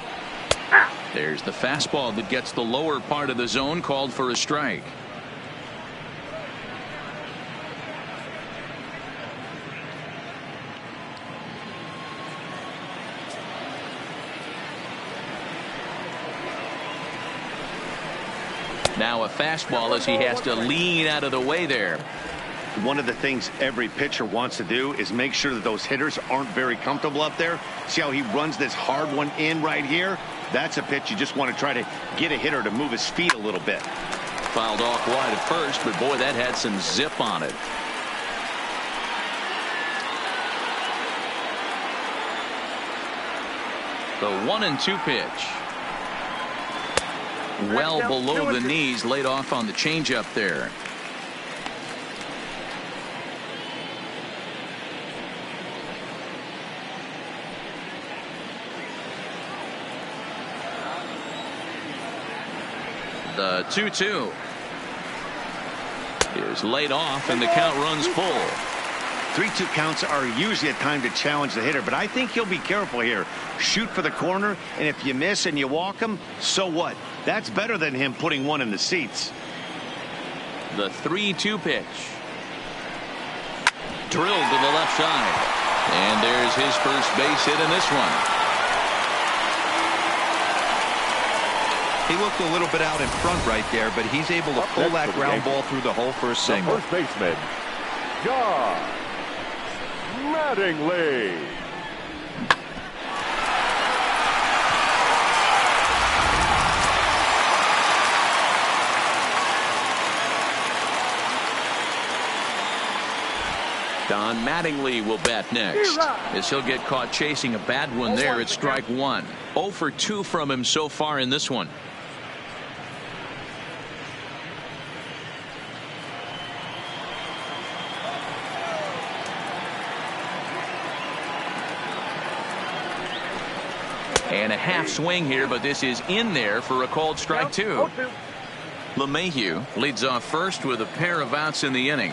There's the fastball that gets the lower part of the zone, called for a strike. Now a fastball as he has to lean out of the way there.
One of the things every pitcher wants to do is make sure that those hitters aren't very comfortable up there. See how he runs this hard one in right here? That's a pitch you just want to try to get a hitter to move his feet a little bit.
Fouled off wide at first, but boy, that had some zip on it. The 1-2 pitch. Well below the knees, laid off on the changeup there. The 2-2 is laid off and the count runs full.
3-2 counts are usually a time to challenge the hitter, but I think he'll be careful here. Shoot for the corner, and if you miss and you walk him, so what? That's better than him putting one in the seats.
The 3-2 pitch. Drilled to the left side. And there's his first base hit in this one.
He looked a little bit out in front right there, but he's able to pull that ground ball through the hole for a single.
First baseman, John Mattingly.
Don Mattingly will bat next, as he'll get caught chasing a bad one there at strike 1. 0 for 2 from him so far in this one. And a half swing here, but this is in there for a called strike 2. LeMahieu leads off first with a pair of outs in the inning.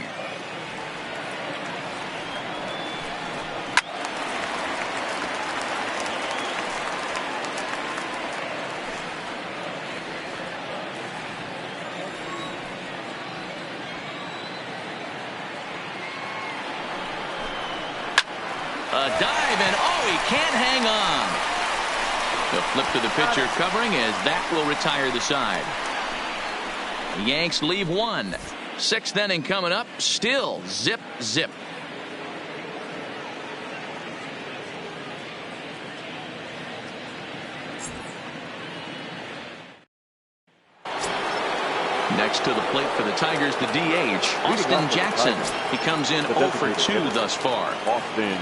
A dive, and oh, he can't hang on. The flip to the pitcher covering as that will retire the side. The Yanks leave one. 6th inning coming up. Still zip, zip. Next to the plate for the Tigers, the DH, Austin Jackson. He comes in 0 for 2 thus far.
Austin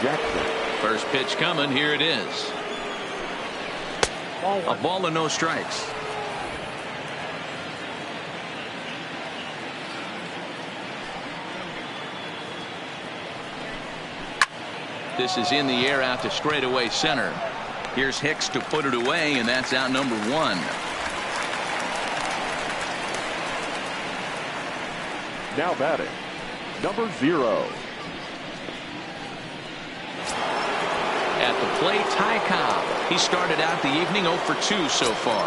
Jackson.
First pitch coming. Here it is. A ball and no strikes. This is in the air out to straightaway center. Here's Hicks to put it away, and that's out number 1.
Now batting, number 0.
At the plate, Ty Cobb. He started out the evening 0 for 2 so far.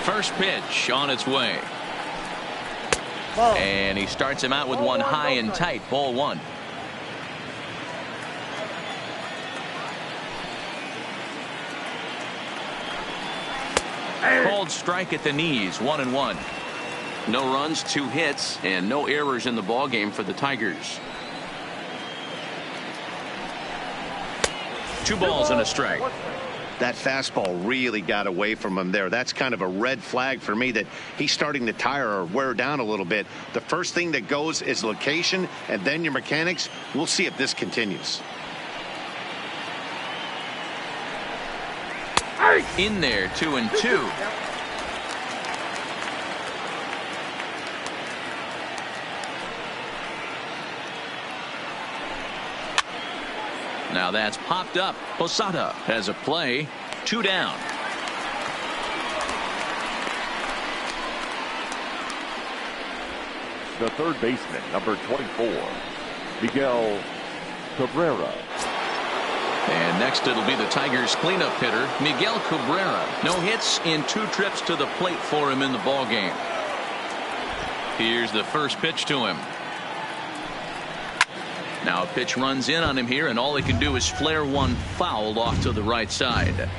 First pitch on its way. And he starts him out with one high and tight. Ball 1. Called strike at the knees. 1-1. No runs, 2 hits, and no errors in the ballgame for the Tigers. 2 balls and a strike.
That fastball really got away from him there. That's kind of a red flag for me that he's starting to tire or wear down a little bit. The first thing that goes is location and then your mechanics. We'll see if this continues.
In there, 2-2. Now that's popped up. Posada has a play. 2 down.
The third baseman, number 24, Miguel Cabrera.
And next it'll be the Tigers cleanup hitter, Miguel Cabrera. No hits in 2 trips to the plate for him in the ball game. Here's the first pitch to him. Now a pitch runs in on him here, and all he can do is flare one foul off to the right side.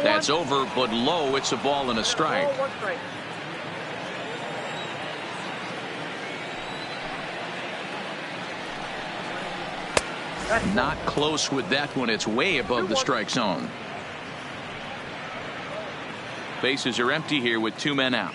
That's over, but low. It's a ball and a strike. Not close with that one. It's way above the strike zone. Bases are empty here with 2 men out.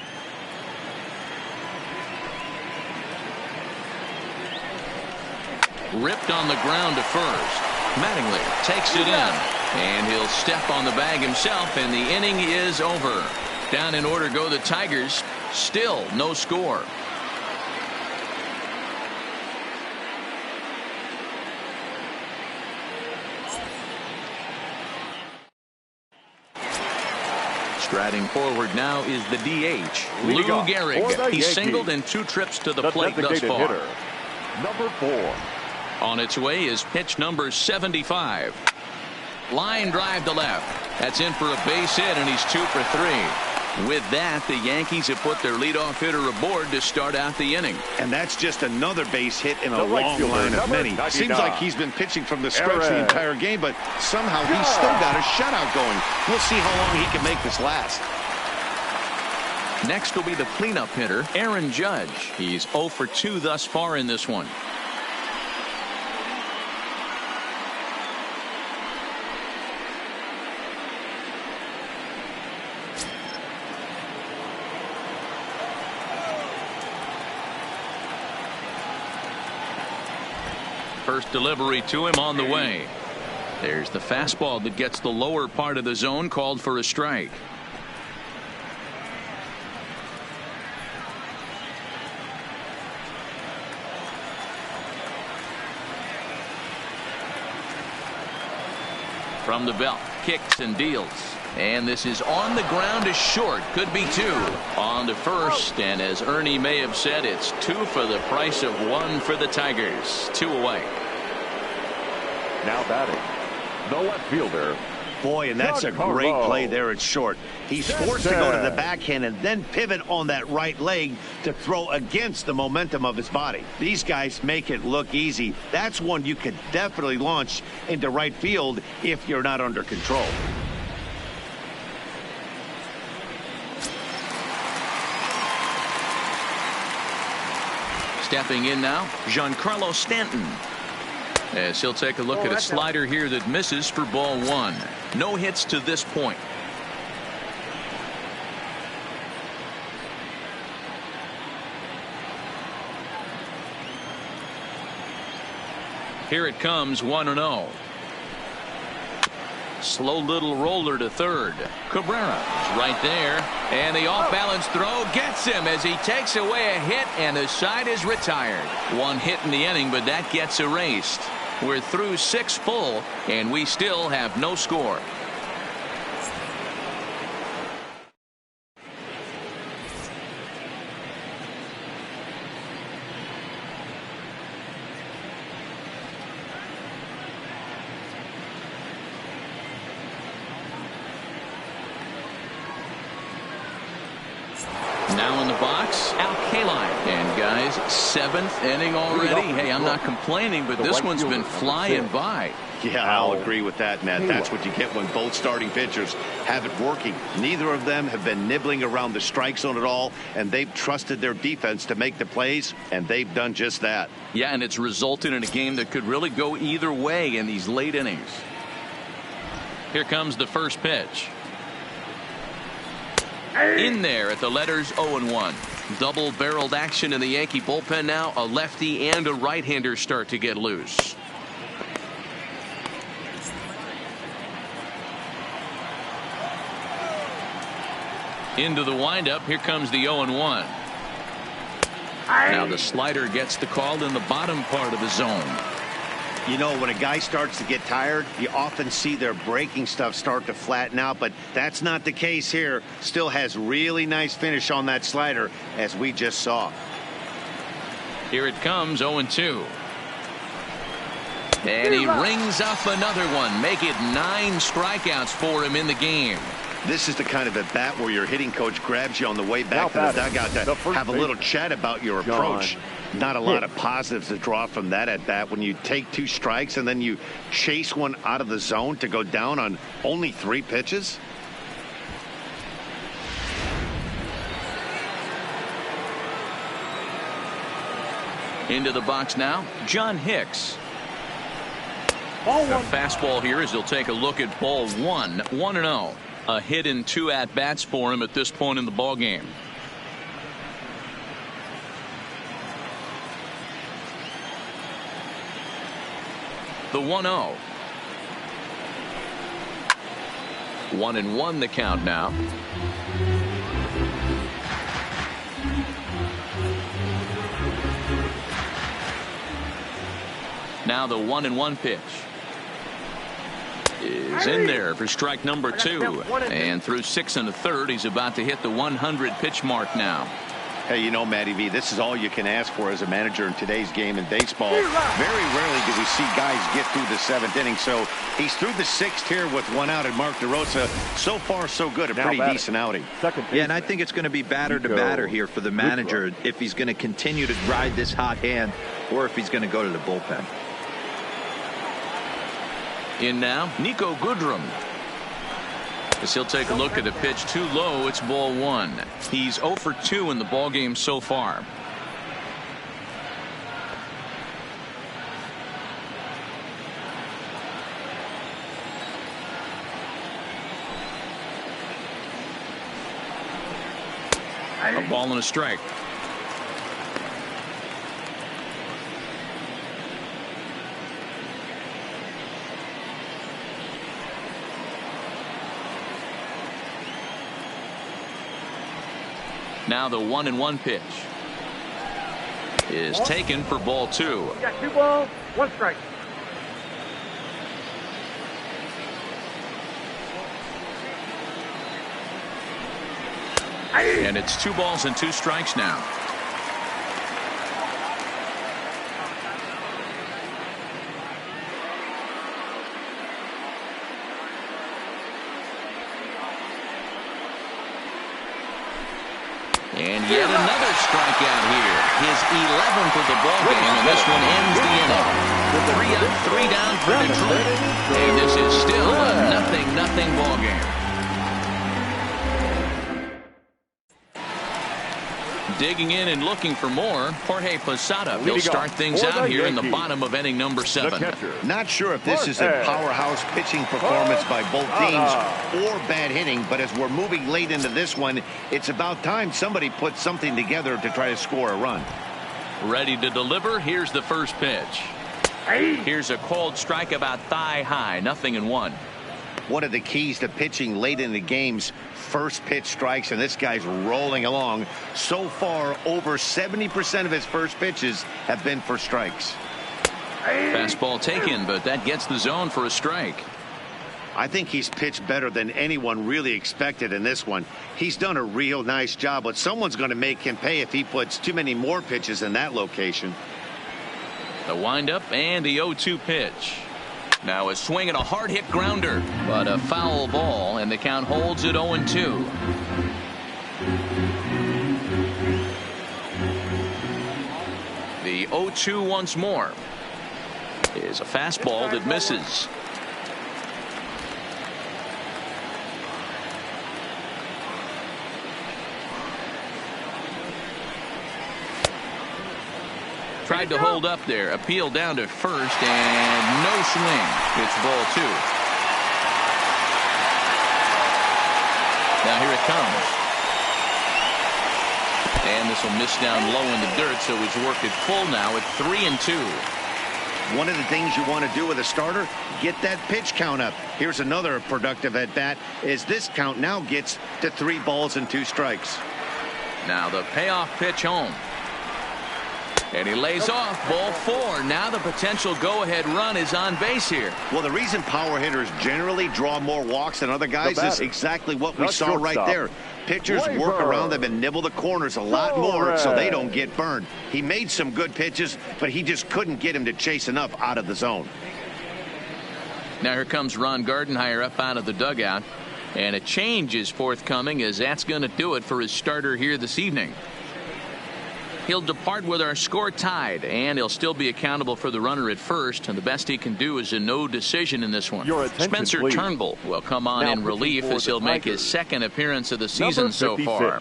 Ripped on the ground to first. Mattingly takes it in, and he'll step on the bag himself, and the inning is over. Down in order go the Tigers. Still no score. Striding forward now is the DH, Lou Gehrig. He's singled in 2 trips to the plate thus far.
Hitter, number 4.
On its way is pitch number 75. Line drive to left. That's in for a base hit, and he's 2 for 3. With that, the Yankees have put their leadoff hitter aboard to start out the inning.
And that's just another base hit in a long line of many. Seems like he's been pitching from the stretch the entire game, but somehow he's still got a shutout going. We'll see how long he can make this last.
Next will be the cleanup hitter, Aaron Judge. He's 0 for 2 thus far in this one. First delivery to him on the way. There's the fastball that gets the lower part of the zone, called for a strike. From the belt, kicks and deals. And this is on the ground is short. Could be 2. On to first, and as Ernie may have said, it's 2 for the price of 1 for the Tigers. 2 away.
Now batting, the left fielder.
Boy, and that's a great play there at short. He's forced to go to the backhand and then pivot on that right leg to throw against the momentum of his body. These guys make it look easy. That's one you could definitely launch into right field if you're not under control.
Stepping in now, Giancarlo Stanton. As he'll take a look at a slider here that misses for ball 1. No hits to this point. Here it comes, 1-0. Slow little roller to third. Cabrera is right there, and the off-balance throw gets him as he takes away a hit, and the side is retired. 1 hit in the inning, but that gets erased. We're through 6 full, and we still have no score. Now in the box, Al Kaline. And guys, 7th inning already. Hey, I'm not complaining, but this one's been flying by.
Yeah, I'll agree with that, Matt. That's what you get when both starting pitchers have it working. Neither of them have been nibbling around the strike zone at all, and they've trusted their defense to make the plays, and they've done just that.
Yeah, and it's resulted in a game that could really go either way in these late innings. Here comes the first pitch. In there at the letters 0-1. Double-barreled action in the Yankee bullpen now. A lefty and a right-hander start to get loose. Into the windup. Here comes the 0-1. Now the slider gets the call in the bottom part of the zone.
You know, when a guy starts to get tired, you often see their breaking stuff start to flatten out, but that's not the case here. Still has really nice finish on that slider, as we just saw.
Here it comes, 0-2. And he rings up another one. Make it 9 strikeouts for him in the game.
This is the kind of at bat where your hitting coach grabs you on the way back to the dugout to have a little chat about your approach. Not a lot of positives to draw from that at bat when you take 2 strikes and then you chase one out of the zone to go down on only 3 pitches.
Into the box now, John Hicks. A fastball here as he'll take a look at ball 1. 1-0. A hit in 2 at-bats for him at this point in the ball game. The 1-0. 1-1 the count now. Now the 1-1 pitch is in there for strike number 2. And through 6 1/3, he's about to hit the 100 pitch mark now.
Hey, you know, Matty V, this is all you can ask for as a manager in today's game in baseball. Very rarely do we see guys get through the 7th inning. So he's through the 6th here with 1 out, and Mark DeRosa, so far so good, a pretty decent outing.
Yeah, and I think it's going to be batter to batter here for the manager if he's going to continue to ride this hot hand or if he's going to go to the bullpen.
In now, Nico Goodrum. As he'll take a look at the pitch too low, it's ball 1. He's 0 for 2 in the ball game so far. A ball and a strike. Now the 1-1 pitch is taken for ball 2.
You got 2 balls, 1 strike.
And it's 2 balls and 2 strikes now. And yet another strikeout here. His 11th of the ball game, and this one ends the inning. 3 up, 3 down for Detroit. And this is still a 0-0 ball game. Digging in and looking for more, Jorge Posada. He'll start things out here in the bottom of inning number 7.
Not sure if this is a powerhouse pitching performance by both teams or bad hitting, but as we're moving late into this one, it's about time somebody puts something together to try to score a run.
Ready to deliver. Here's the first pitch. Here's a called strike about thigh high. 0-1.
One of the keys to pitching late in the game's first pitch strikes, and this guy's rolling along. So far, over 70% of his first pitches have been for strikes.
Fastball taken, but that gets the zone for a strike.
I think he's pitched better than anyone really expected in this one. He's done a real nice job, but someone's going to make him pay if he puts too many more pitches in that location.
The windup and the 0-2 pitch. Now a swing and a hard hit grounder, but a foul ball, and the count holds at 0-2. The 0-2 once more. Is a fastball that misses. Tried to hold up there. Appeal down to first and no swing. It's ball 2. Now here it comes. And this will miss down low in the dirt, so he's worked it full now at 3-2.
One of the things you want to do with a starter, get that pitch count up. Here's another productive at bat as this count now gets to 3 balls and 2 strikes.
Now the payoff pitch home. And he lays off ball 4. Now the potential go-ahead run is on base here.
Well, the reason power hitters generally draw more walks than other guys is exactly what we saw right there. Pitchers work around them and nibble the corners a lot more so they don't get burned. He made some good pitches, but he just couldn't get him to chase enough out of the zone.
Now here comes Ron Gardenhire up out of the dugout. And a change is forthcoming, as that's going to do it for his starter here this evening. He'll depart with our score tied, and he'll still be accountable for the runner at first, and the best he can do is a no decision in this one. Spencer
please.
Turnbull will come on
Now
in relief as he'll make his second appearance of the season so far.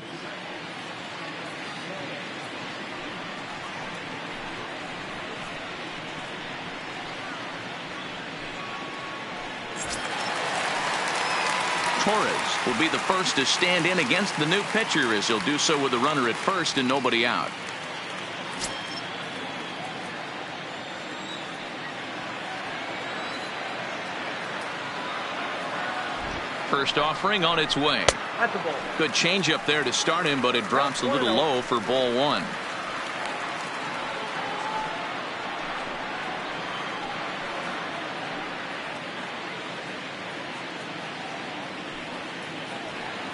Torres will be the first to stand in against the new pitcher, as he'll do so with the runner at first and nobody out. First offering on its way.
That's a ball.
Good changeup there to start him, but it drops a little low for ball 1.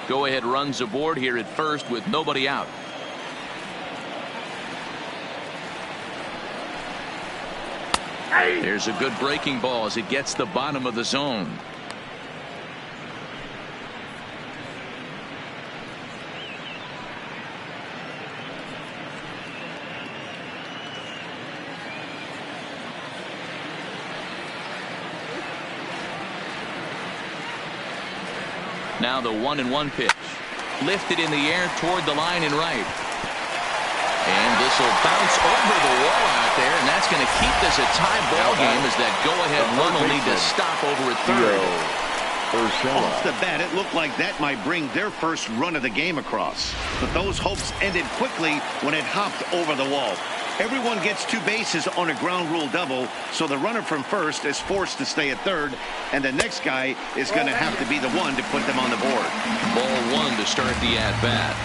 Go-ahead runs aboard here at first with nobody out. There's a good breaking ball as it gets the bottom of the zone. Now the 1-1 pitch. Lifted in the air toward the line and right. And this will bounce over the wall out there, and that's going to keep this a tie ball game as that go-ahead run will need to stop over at third.
Off the bat, it looked like that might bring their first run of the game across. But those hopes ended quickly when it hopped over the wall. Everyone gets 2 bases on a ground rule double, so the runner from first is forced to stay at third, and the next guy is going to have to be the one to put them on the board.
Ball 1 to start the at-bat.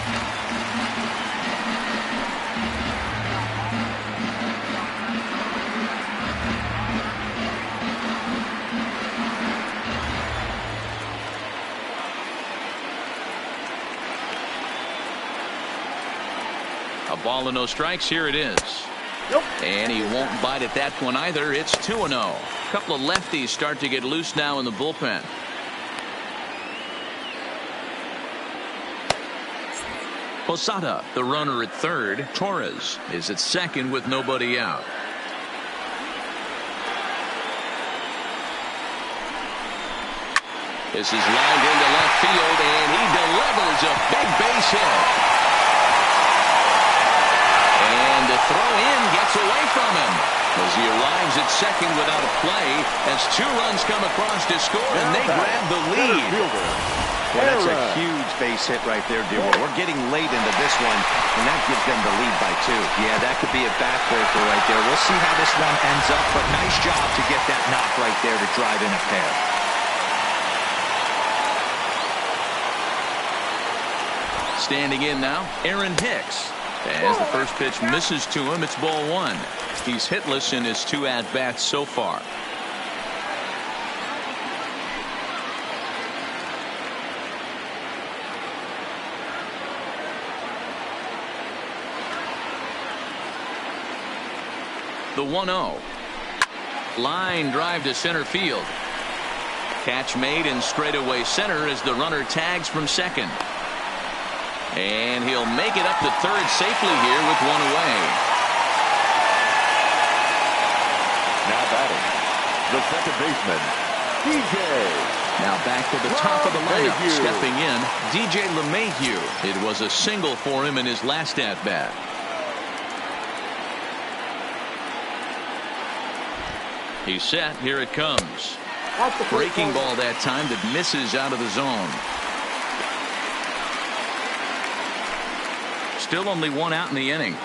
A ball and no strikes. Here it is.
Nope.
And he won't bite at that one either. It's 2-0. A couple of lefties start to get loose now in the bullpen. Posada, the runner at third. Torres is at second with nobody out. This is lined into left field, and he delivers a big base hit. And the throw in gets away from him as he arrives at second without a play as 2 runs come across to score, and they grab the lead.
Well, that's a huge base hit right there, Dewar. We're getting late into this one, and that gives them the lead by 2.
Yeah, that could be a backbreaker right there. We'll see how this one ends up, but nice job to get that knock right there to drive in a pair.
Standing in now, Aaron Hicks. As the first pitch misses to him, it's ball 1. He's hitless in his 2 at-bats so far. The 1-0. Line drive to center field. Catch made in straightaway center as the runner tags from second. And he'll make it up to third safely here with 1 away.
batting, the second baseman, DJ.
Now back to the top of the lineup. Stepping in, DJ LeMahieu. It was a single for him in his last at-bat. He's set. Here it comes. Breaking ball that time that misses out of the zone. Still only one out in the inning.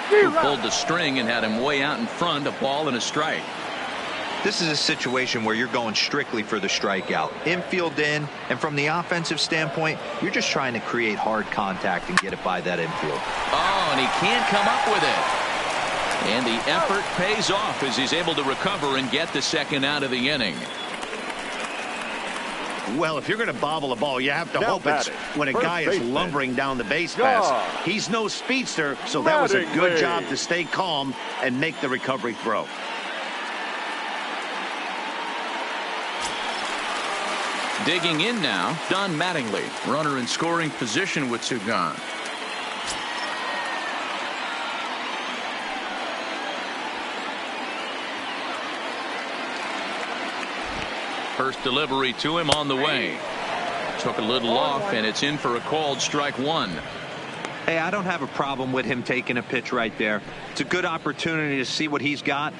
Who pulled the string and had him way out in front, a ball and a strike.
This is a situation where you're going strictly for the strikeout. Infield in, and from the offensive standpoint, you're just trying to create hard contact and get it by that infield.
Oh, and he can't come up with it. And the effort pays off as he's able to recover and get the second out of the inning.
Well, if you're going to bobble a ball, you have to hope it's when a guy is lumbering down the base
Yeah.
pass. He's no speedster, so that was a good job to stay calm and make the recovery throw.
Digging in now, Don Mattingly, runner in scoring position with two gone. First delivery to him on the way. Took a little off, and it's in for a called strike one.
Hey, I don't have a problem with him taking a pitch right there. It's a good opportunity to see what he's got.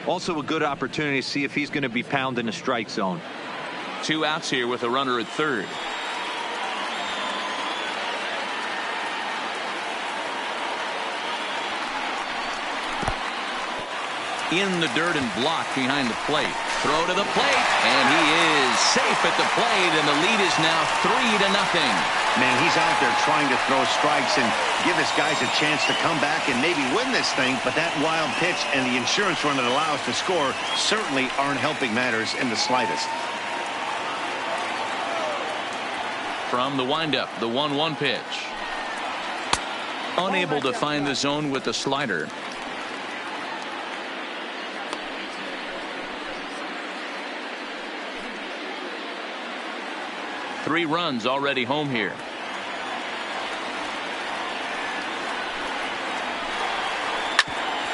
Also a good opportunity to see if he's going to be pounding the strike zone.
Two outs here with a runner at third. In the dirt and blocked behind the plate. Throw to the plate, and he is safe at the plate, and the lead is now 3-0.
Man, he's out there trying to throw strikes and give his guys a chance to come back and maybe win this thing, but that wild pitch and the insurance run that allows to score certainly aren't helping matters in the slightest.
From the windup, the 1-1 pitch. Unable to find the zone with the slider. Three runs already home here.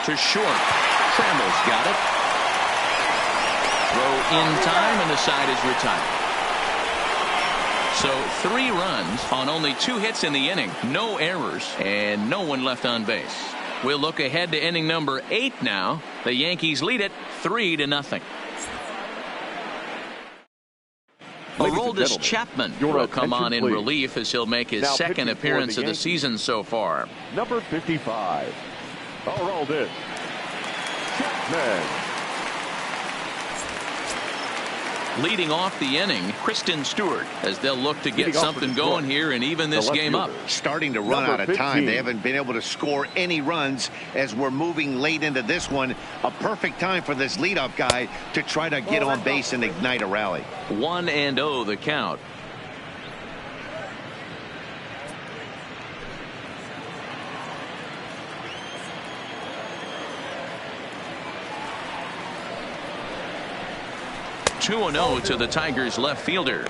To short. Trammell's got it. Throw in time, and the side is retired. So 3 runs on only 2 hits in the inning. No errors and no one left on base. We'll look ahead to inning number 8 now. The Yankees lead it 3-0. Aroldis Chapman will come on in relief as he'll make his second appearance of the season so far.
Number 55, Aroldis Chapman.
Leading off the inning, Kristen Stewart, as they'll look to get something going here and even this game up.
Starting to run out of time. They haven't been able to score any runs as we're moving late into this one. A perfect time for this leadoff guy to try to get on base and ignite a rally.
1-0 the count. (2-0) to the Tigers left fielder.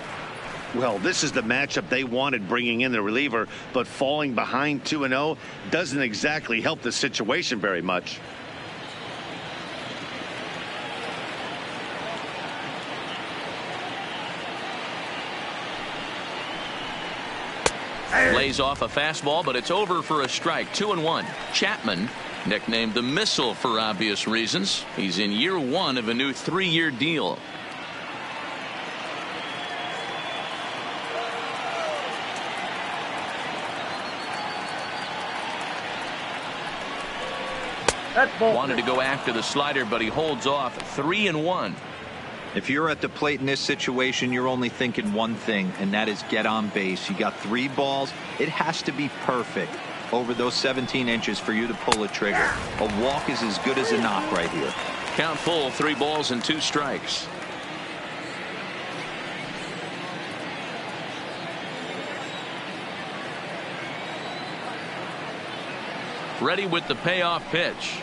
Well, this is the matchup they wanted, bringing in the reliever, but falling behind 2-0 doesn't exactly help the situation very much.
Lays off a fastball, but it's over for a strike. 2-1. Chapman, nicknamed the Missile for obvious reasons. He's in year 1 of a new 3-year deal. Wanted to go after the slider, but he holds off. 3-1.
If you're at the plate in this situation, you're only thinking one thing, and that is get on base. You got 3 balls. It has to be perfect over those 17 inches for you to pull a trigger. A walk is as good as a knock right here.
Count full, 3 balls and 2 strikes. Ready with the payoff pitch.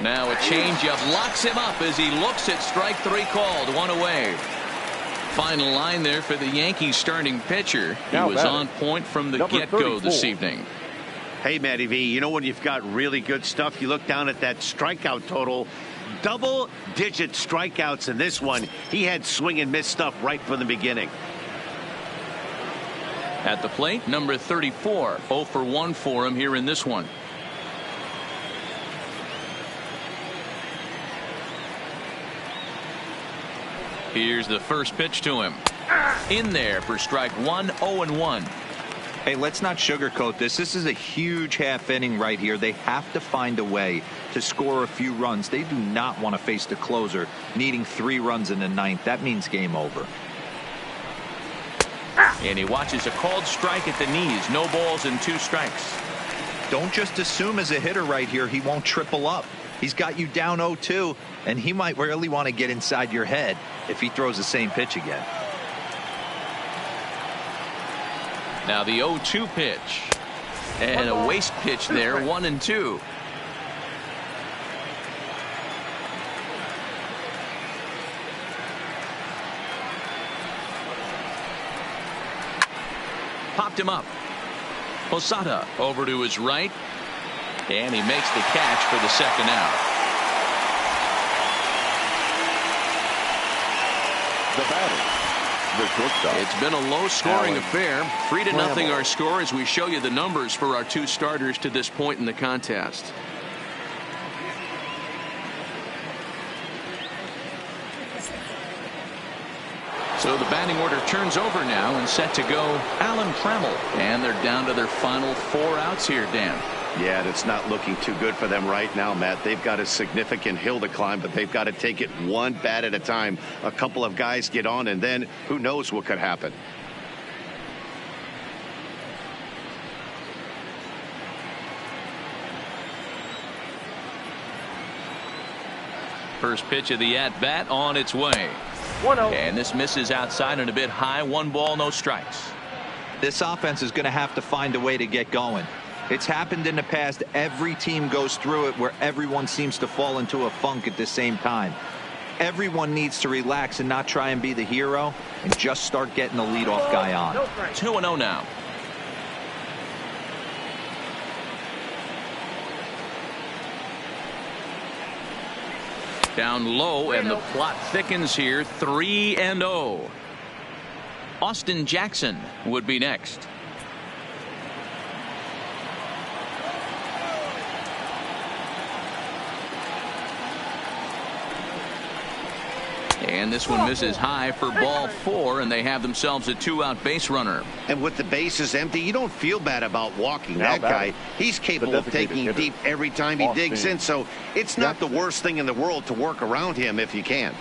Now a changeup locks him up as he looks at strike 3 called. 1 away. final line there for the Yankees starting pitcher. He
Now
was
batting,
on point from the
number
get-go
34.
this evening.
Hey, Matty V, you know when you've got really good stuff, you look down at that strikeout total. Double-digit strikeouts in this one. He had swing and miss stuff right from the beginning.
At the plate, number 34. 0 for 1 for him here in this one. Here's the first pitch to him. In there for strike one. 0-1.
Hey, let's not sugarcoat this. This is a huge half inning right here. They have to find a way to score a few runs. They do not want to face the closer needing 3 runs in the 9th. That means game over.
And he watches a called strike at the knees. No balls and 2 strikes.
Don't just assume as a hitter right here he won't triple up. He's got you down 0-2, and he might really want to get inside your head if he throws the same pitch again.
Now the 0-2 pitch. And a waste pitch there. 1-2. Popped him up. Posada over to his right. And he makes the catch for the second out.
The batter, the shortstop.
It's been a low-scoring
Allen.
affair. 3-0
Trammell.
our score as we show you the numbers for our 2 starters to this point in the contest. So the batting order turns over now and set to go Alan Trammell. And they're down to their final 4 outs here, Dan.
Yeah, and it's not looking too good for them right now, Matt. They've got a significant hill to climb, but they've got to take it one bat at a time. A couple of guys get on, and then who knows what could happen.
First pitch of the at-bat on its way.
1-0.
And this misses outside and a bit high. 1 ball, no strikes.
This offense is going to have to find a way to get going. It's happened in the past. Every team goes through it where everyone seems to fall into a funk at the same time. Everyone needs to relax and not try and be the hero and just start getting the leadoff guy on.
2-0 now. Down low, and the plot thickens here. 3-0. Austin Jackson would be next. And this one misses high for ball 4, and they have themselves a 2-out base runner.
And with the bases empty, you don't feel bad about walking
Now
that guy.
batting,
He's capable of
designated
taking
hitter,
deep every time he
Austin
digs in, so it's not the
Jackson.
worst thing in the world to work around him if you can.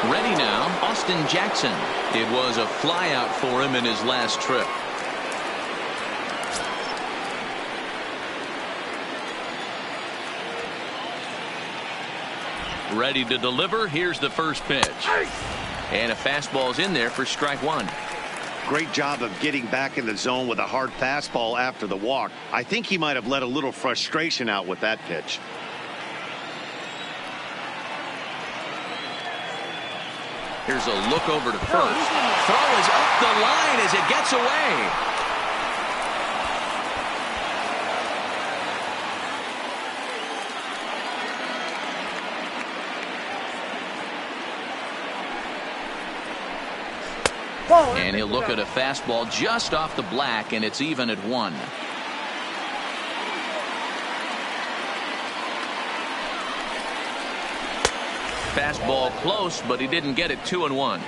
Ready now, Austin Jackson. It was a flyout for him in his last trip. Ready to deliver. Here's the first pitch. And a fastball's in there for strike 1.
Great job of getting back in the zone with a hard fastball after the walk. I think he might have let a little frustration out with that pitch.
Here's a look over to first. Throw is up the line as it gets away. And he'll look at a fastball just off the black, and it's even at 1. Fastball close, but he didn't get it. 2-1.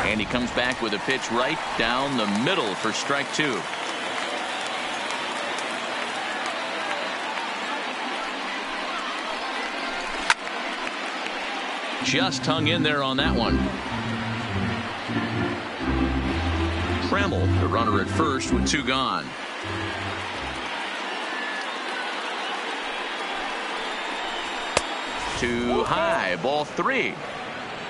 And he comes back with a pitch right down the middle for strike 2. Just hung in there on that one. Trammell, the runner at first with 2 gone. Too high, ball 3.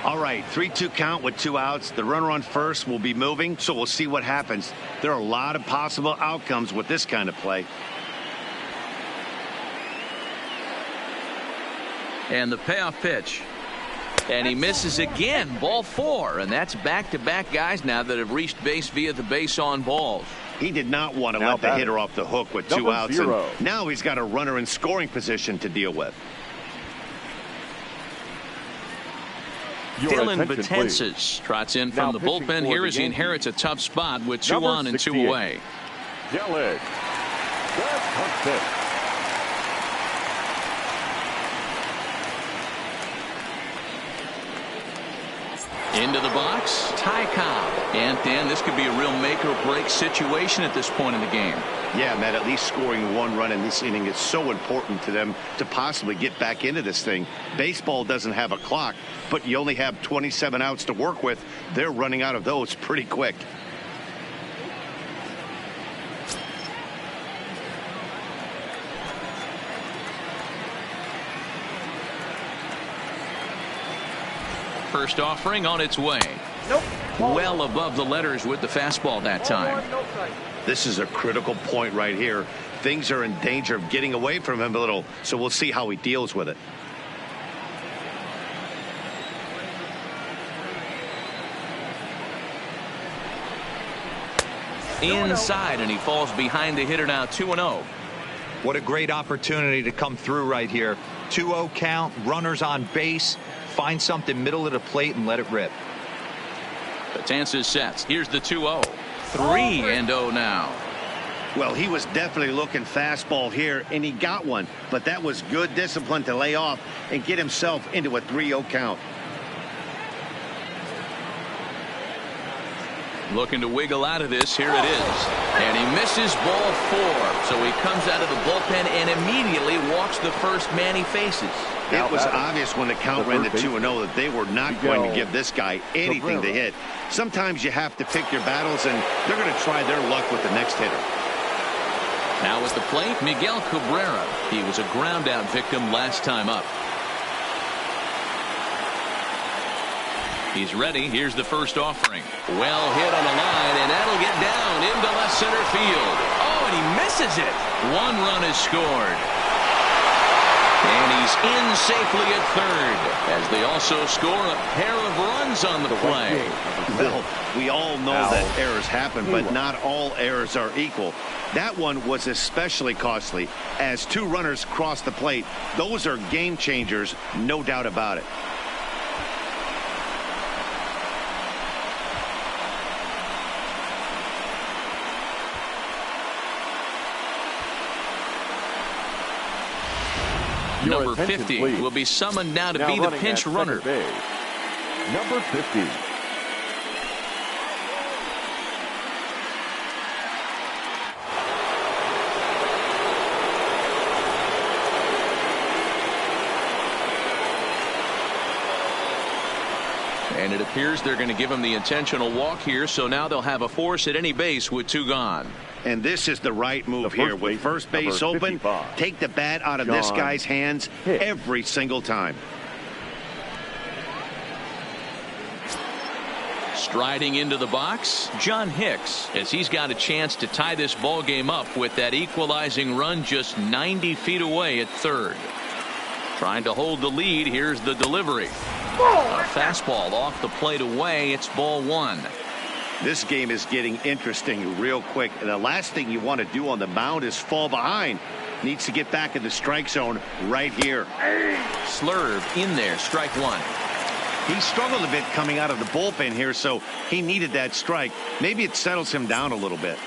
All right, 3-2 count with 2 outs. The runner on first will be moving, so we'll see what happens. There are a lot of possible outcomes with this kind of play.
And the payoff pitch. And he misses again. Ball 4. And that's back-to-back guys now that have reached base via the base on balls.
He did not want to let the hitter off the hook with 2 outs. And now he's got a runner in scoring position to deal with.
Dylan Betances trots in from the bullpen here as he inherits a tough spot with 2 on and 2 away.
Yelich.
Into the box, Ty Cobb. And Dan, this could be a real make or break situation at this point in the game.
Yeah, Matt, at least scoring 1 run in this inning is so important to them to possibly get back into this thing. Baseball doesn't have a clock, but you only have 27 outs to work with. They're running out of those pretty quick.
First offering on its way.
Nope.
Well above the letters with the fastball that time.
This is a critical point right here. Things are in danger of getting away from him a little, so we'll see how he deals with it.
Inside, and he falls behind the hitter now 2-0.
What a great opportunity to come through right here. 2-0 count, runners on base. Find something middle of the plate and let it rip.
Betances sets. Here's the 2-0. 3-0 now.
Well, he was definitely looking fastball here, and he got one. But that was good discipline to lay off and get himself into a 3-0 count.
Looking to wiggle out of this. Here it is. And he misses ball 4. So he comes out of the bullpen and immediately walks the first man he faces.
It was obvious when the count ran to 2-0 that they were not going to give this guy anything to hit. Sometimes you have to pick your battles, and they're going to try their luck with the next hitter.
Now at the plate, Miguel Cabrera. He was a ground-out victim last time up. He's ready. Here's the first offering. Well hit on the line, and that'll get down into left center field. Oh, and he misses it. 1 run is scored. And he's in safely at third, as they also score a pair of runs on the play.
Well, we all know that errors happen, but not all errors are equal. That one was especially costly, as 2 runners crossed the plate. Those are game changers, no doubt about it.
Number 50 will be summoned now to be the pinch runner.
Number 50.
And it appears they're going to give him the intentional walk here, so now they'll have a force at any base with 2 gone.
And this is the right move here. With first base open, take the bat out of this guy's hands every single time.
Striding into the box, John Hicks, as he's got a chance to tie this ball game up with that equalizing run just 90 feet away at third. Trying to hold the lead. Here's the delivery. A fastball off the plate away. It's ball 1.
This game is getting interesting real quick. And the last thing you want to do on the mound is fall behind. Needs to get back in the strike zone right here.
Slurve in there. Strike 1.
He struggled a bit coming out of the bullpen here, so he needed that strike. Maybe it settles him down a little bit.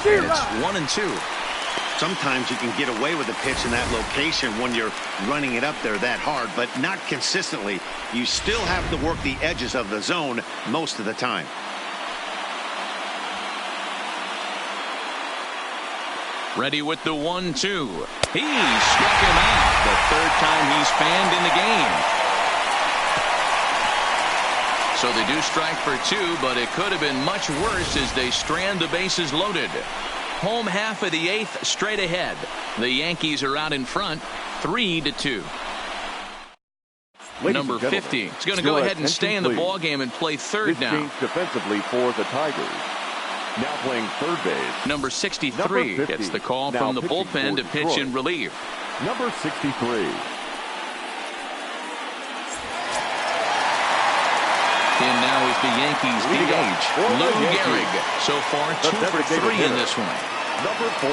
And it's 1-2.
Sometimes you can get away with a pitch in that location when you're running it up there that hard, but not consistently. You still have to work the edges of the zone most of the time.
Ready with the 1-2. He struck him out. The 3rd time he's fanned in the game. So they do strike for 2, but it could have been much worse as they strand the bases loaded. Home half of the 8th straight ahead. The Yankees are out in front 3-2. Number 50 is going to go ahead and stay in the ball game and play third now.
Defensively for the Tigers. Now playing third base.
Number 63 gets the call from the bullpen to pitch in relief.
Number 63.
In now is the Yankees DH, Lou Gehrig. So far, 2 for 3 in this one.
Number 4.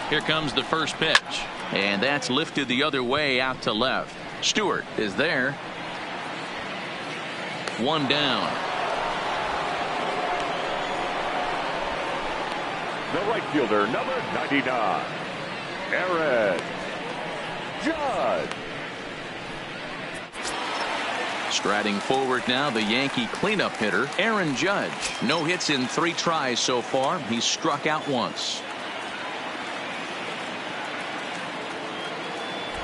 Here comes the first pitch, and that's lifted the other way out to left. Stewart is there. 1 down.
The right fielder, number 99. Aaron Judge.
Striding forward now, the Yankee cleanup hitter, Aaron Judge. No hits in 3 tries so far. He's struck out once.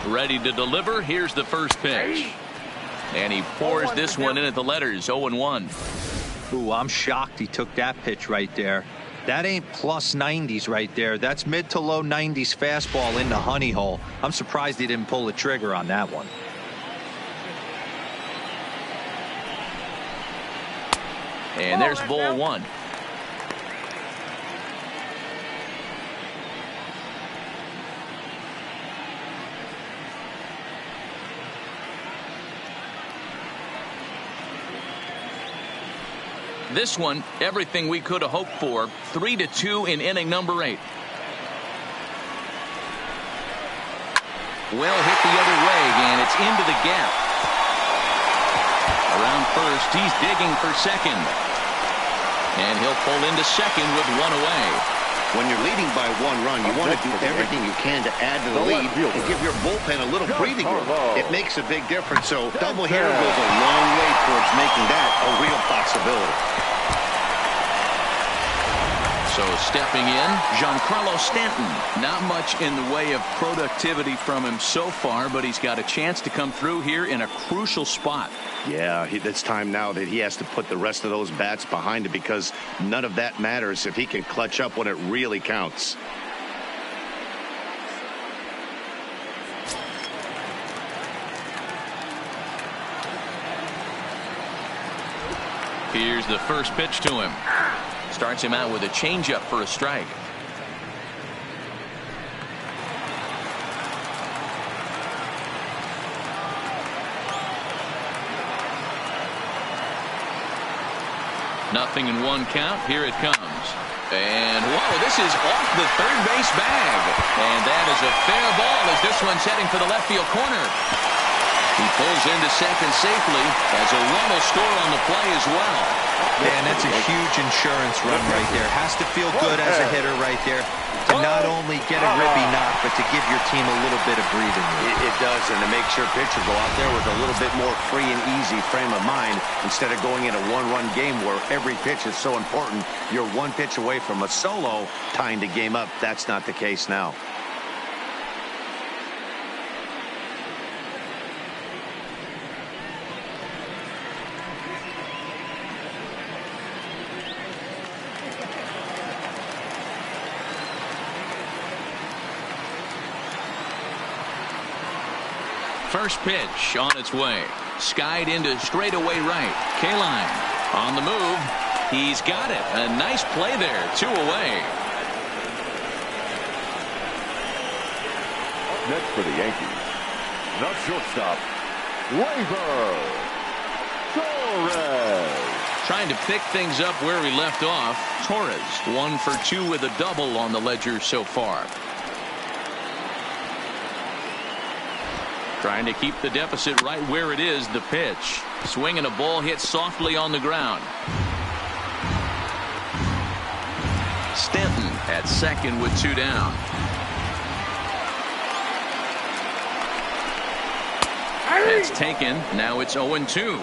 Ready to deliver. Here's the first pitch. And he pours this one in at the letters. 0-1.
Ooh, I'm shocked he took that pitch right there. That ain't plus 90s right there. That's mid to low 90s fastball in the honey hole. I'm surprised he didn't pull the trigger on that one.
And there's ball 1. This one, everything we could have hoped for. 3-2 in inning number 8. Well hit the other way, and it's into the gap. Around first, he's digging for second. And he'll pull into second with 1 away.
When you're leading by 1 run, you want to do everything you can to add to the lead and give your bullpen a little breathing room. It makes a big difference. So doubleheader goes a long way towards making that a real possibility.
So stepping in, Giancarlo Stanton. Not much in the way of productivity from him so far, but he's got a chance to come through here in a crucial spot.
Yeah, it's time now that he has to put the rest of those bats behind it, because none of that matters if he can clutch up when it really counts.
Here's the first pitch to him. Starts him out with a changeup for a strike. Nothing in 1 count. Here it comes. And whoa, this is off the third base bag. And that is a fair ball as this one's heading for the left field corner. He pulls into second safely as a run will score on the play as well.
Man, that's a huge insurance run right there. Has to feel good as a hitter right there to not only get a ribby knock, but to give your team a little bit of breathing room.
It does, and to make sure pitchers go out there with a little bit more free and easy frame of mind instead of going in a 1-run game where every pitch is so important. You're 1 pitch away from a solo tying the game up. That's not the case now.
First pitch on its way. Skied into straightaway right. Kaline on the move. He's got it. A nice play there. 2 away.
Next for the Yankees, the shortstop, Gleyber Torres.
Trying to pick things up where we left off. Torres 1 for 2 with a double on the ledger so far. Trying to keep the deficit right where it is. The pitch. Swinging a ball hit softly on the ground. Stanton at second with 2 down. It's taken. Now it's 0-2.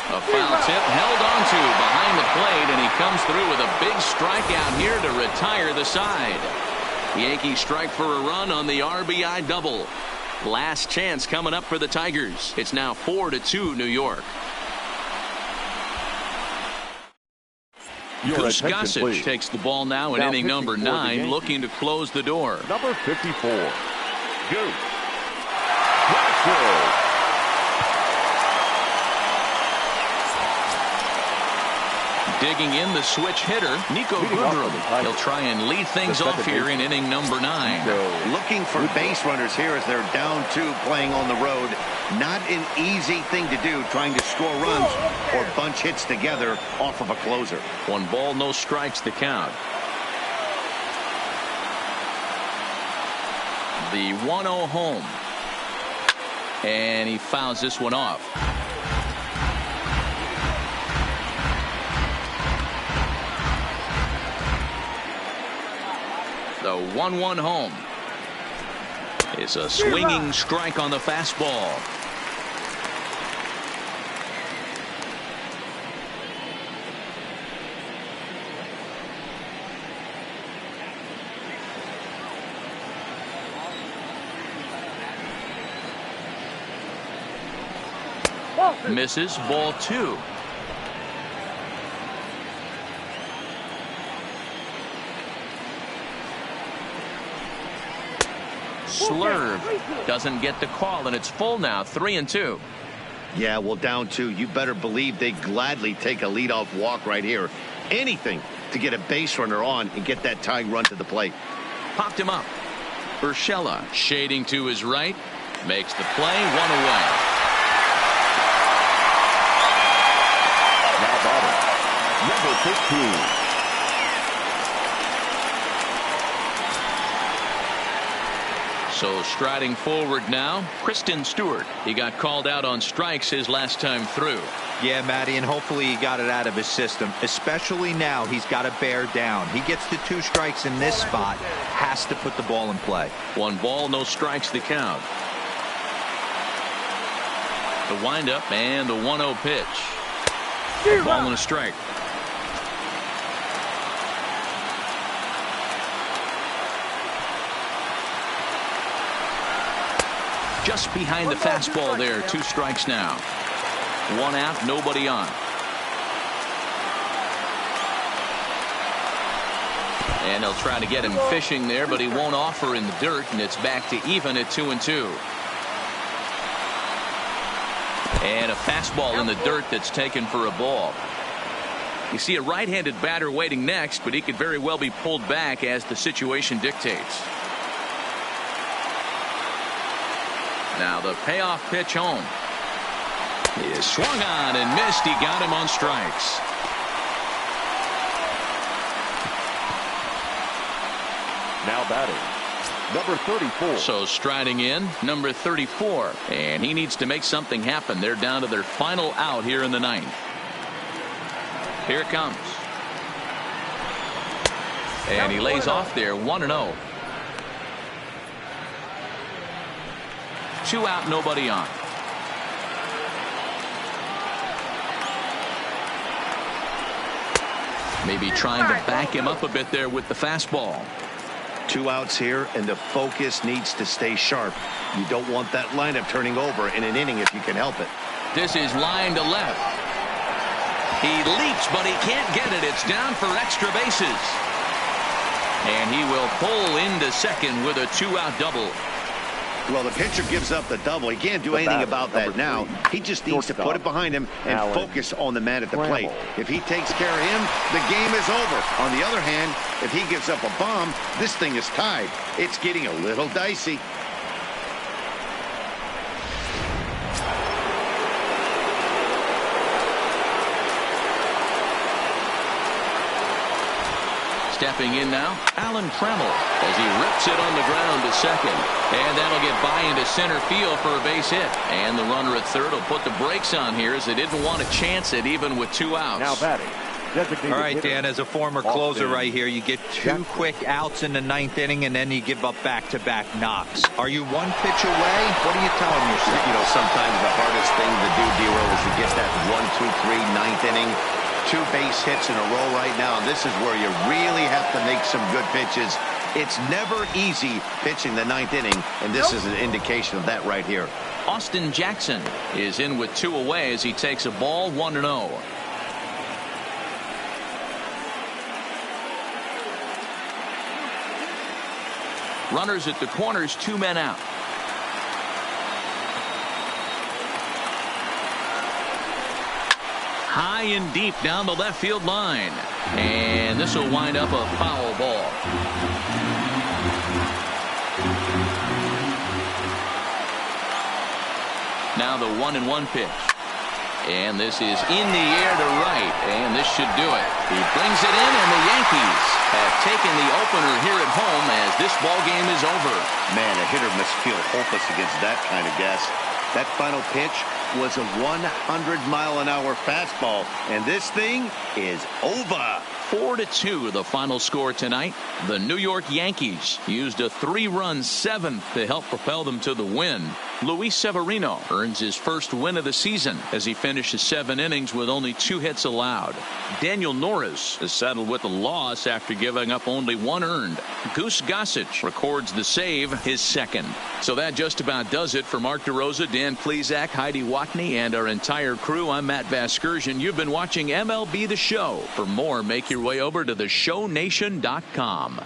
A foul tip held onto behind the plate, and he comes through with a big strikeout here to retire the side. The Yankees strike for a run on the RBI double. Last chance coming up for the Tigers. It's now 4-2 New York. Goose Gossage takes the ball now in inning number 9, looking to close the door.
Number 54, Goose Gossage.
Digging in the switch hitter, Nico Goodrum. He'll try and lead things off here in inning number 9.
Looking for base runners here as they're down 2 playing on the road. Not an easy thing to do, trying to score runs or bunch hits together off of a closer.
1 ball, no strikes the count. The 1-0 home. And he fouls this one off. The 1-1 home. It's a swinging strike on the fastball. Misses, ball 2. Slurve doesn't get the call, and it's full now, 3-2.
Yeah, well, down 2. You better believe they gladly take a leadoff walk right here. Anything to get a base runner on and get that tying run to the plate.
Popped him up. Urshela shading to his right, makes the play, 1 away.
Now batting, number 15.
So striding forward now, Kristen Stewart. He got called out on strikes his last time through.
Yeah, Matty, and hopefully he got it out of his system. Especially now, he's got to bear down. He gets the 2 strikes in this spot, has to put the ball in play.
1 ball, no strikes the count. The windup and the 1-0 pitch. Ball and a strike. Just behind the fastball there. 2 strikes now. 1 out, nobody on. And they'll try to get him fishing there, but he won't offer in the dirt, and it's back to even at 2-2. And a fastball in the dirt that's taken for a ball. You see a right-handed batter waiting next, but he could very well be pulled back as the situation dictates. Now the payoff pitch home. He is swung on and missed. He got him on strikes.
Now batting, number 34.
So striding in, number 34. And he needs to make something happen. They're down to their final out here in the 9th. Here it comes. And he lays off there, 1-0. 2 out, nobody on. Maybe trying to back him up a bit there with the fastball.
2 outs here, and the focus needs to stay sharp. You don't want that lineup turning over in an inning if you can help it.
This is line to left. He leaps, but he can't get it. It's down for extra bases. And he will pull into second with a 2-out double.
Well, the pitcher gives up the double. He can't do anything about that now. He just needs to put it behind him and focus on the man at the plate. If he takes care of him, the game is over. On the other hand, if he gives up a bomb, this thing is tied. It's getting a little dicey.
Stepping in now, Alan Trammell as he rips it on the ground to second. And that'll get by into center field for a base hit. And the runner at third will put the brakes on here as they didn't want to chance it even with 2 outs.
Now batting, Designated
All right,
hitter,
Dan, as a former closer right here, you get 2 quick outs in the 9th inning, and then you give up back-to-back knocks. Are you 1 pitch away? What are you telling yourself?
You know, sometimes the hardest thing to do, D-Roll, is to get that 1, 2, 3, 9th inning. 2 base hits in a row right now. This is where you really have to make some good pitches. It's never easy pitching the 9th inning, and this is an indication of that right here.
Austin Jackson is in with 2 away as he takes a ball 1-0. Runners at the corners, 2 men out. High and deep down the left field line. And this will wind up a foul ball. Now the 1-1 pitch. And this is in the air to right. And this should do it. He brings it in, and the Yankees have taken the opener here at home as this ball game is over.
Man, a hitter must feel hopeless against that kind of gas. That final pitch was a 100-mile-an-hour fastball, and this thing is over.
4-2 the final score tonight. The New York Yankees used a 3-run 7th to help propel them to the win. Luis Severino earns his first win of the season as he finishes 7 innings with only 2 hits allowed. Daniel Norris is settled with a loss after giving up only 1 earned. Goose Gossage records the save, his second. So that just about does it for Mark DeRosa, Dan Plesac, Heidi Watney, and our entire crew. I'm Matt Vasgersian. You've been watching MLB The Show. For more, make your way over to theshownation.com.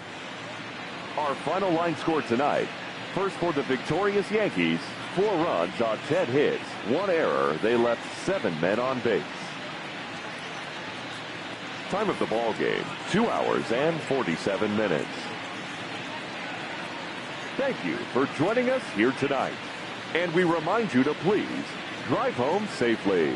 Our final line score tonight. First for the victorious Yankees, 4 runs on 10 hits, 1 error. They left 7 men on base. Time of the ball game, 2 hours and 47 minutes. Thank you for joining us here tonight. And we remind you to please drive home safely.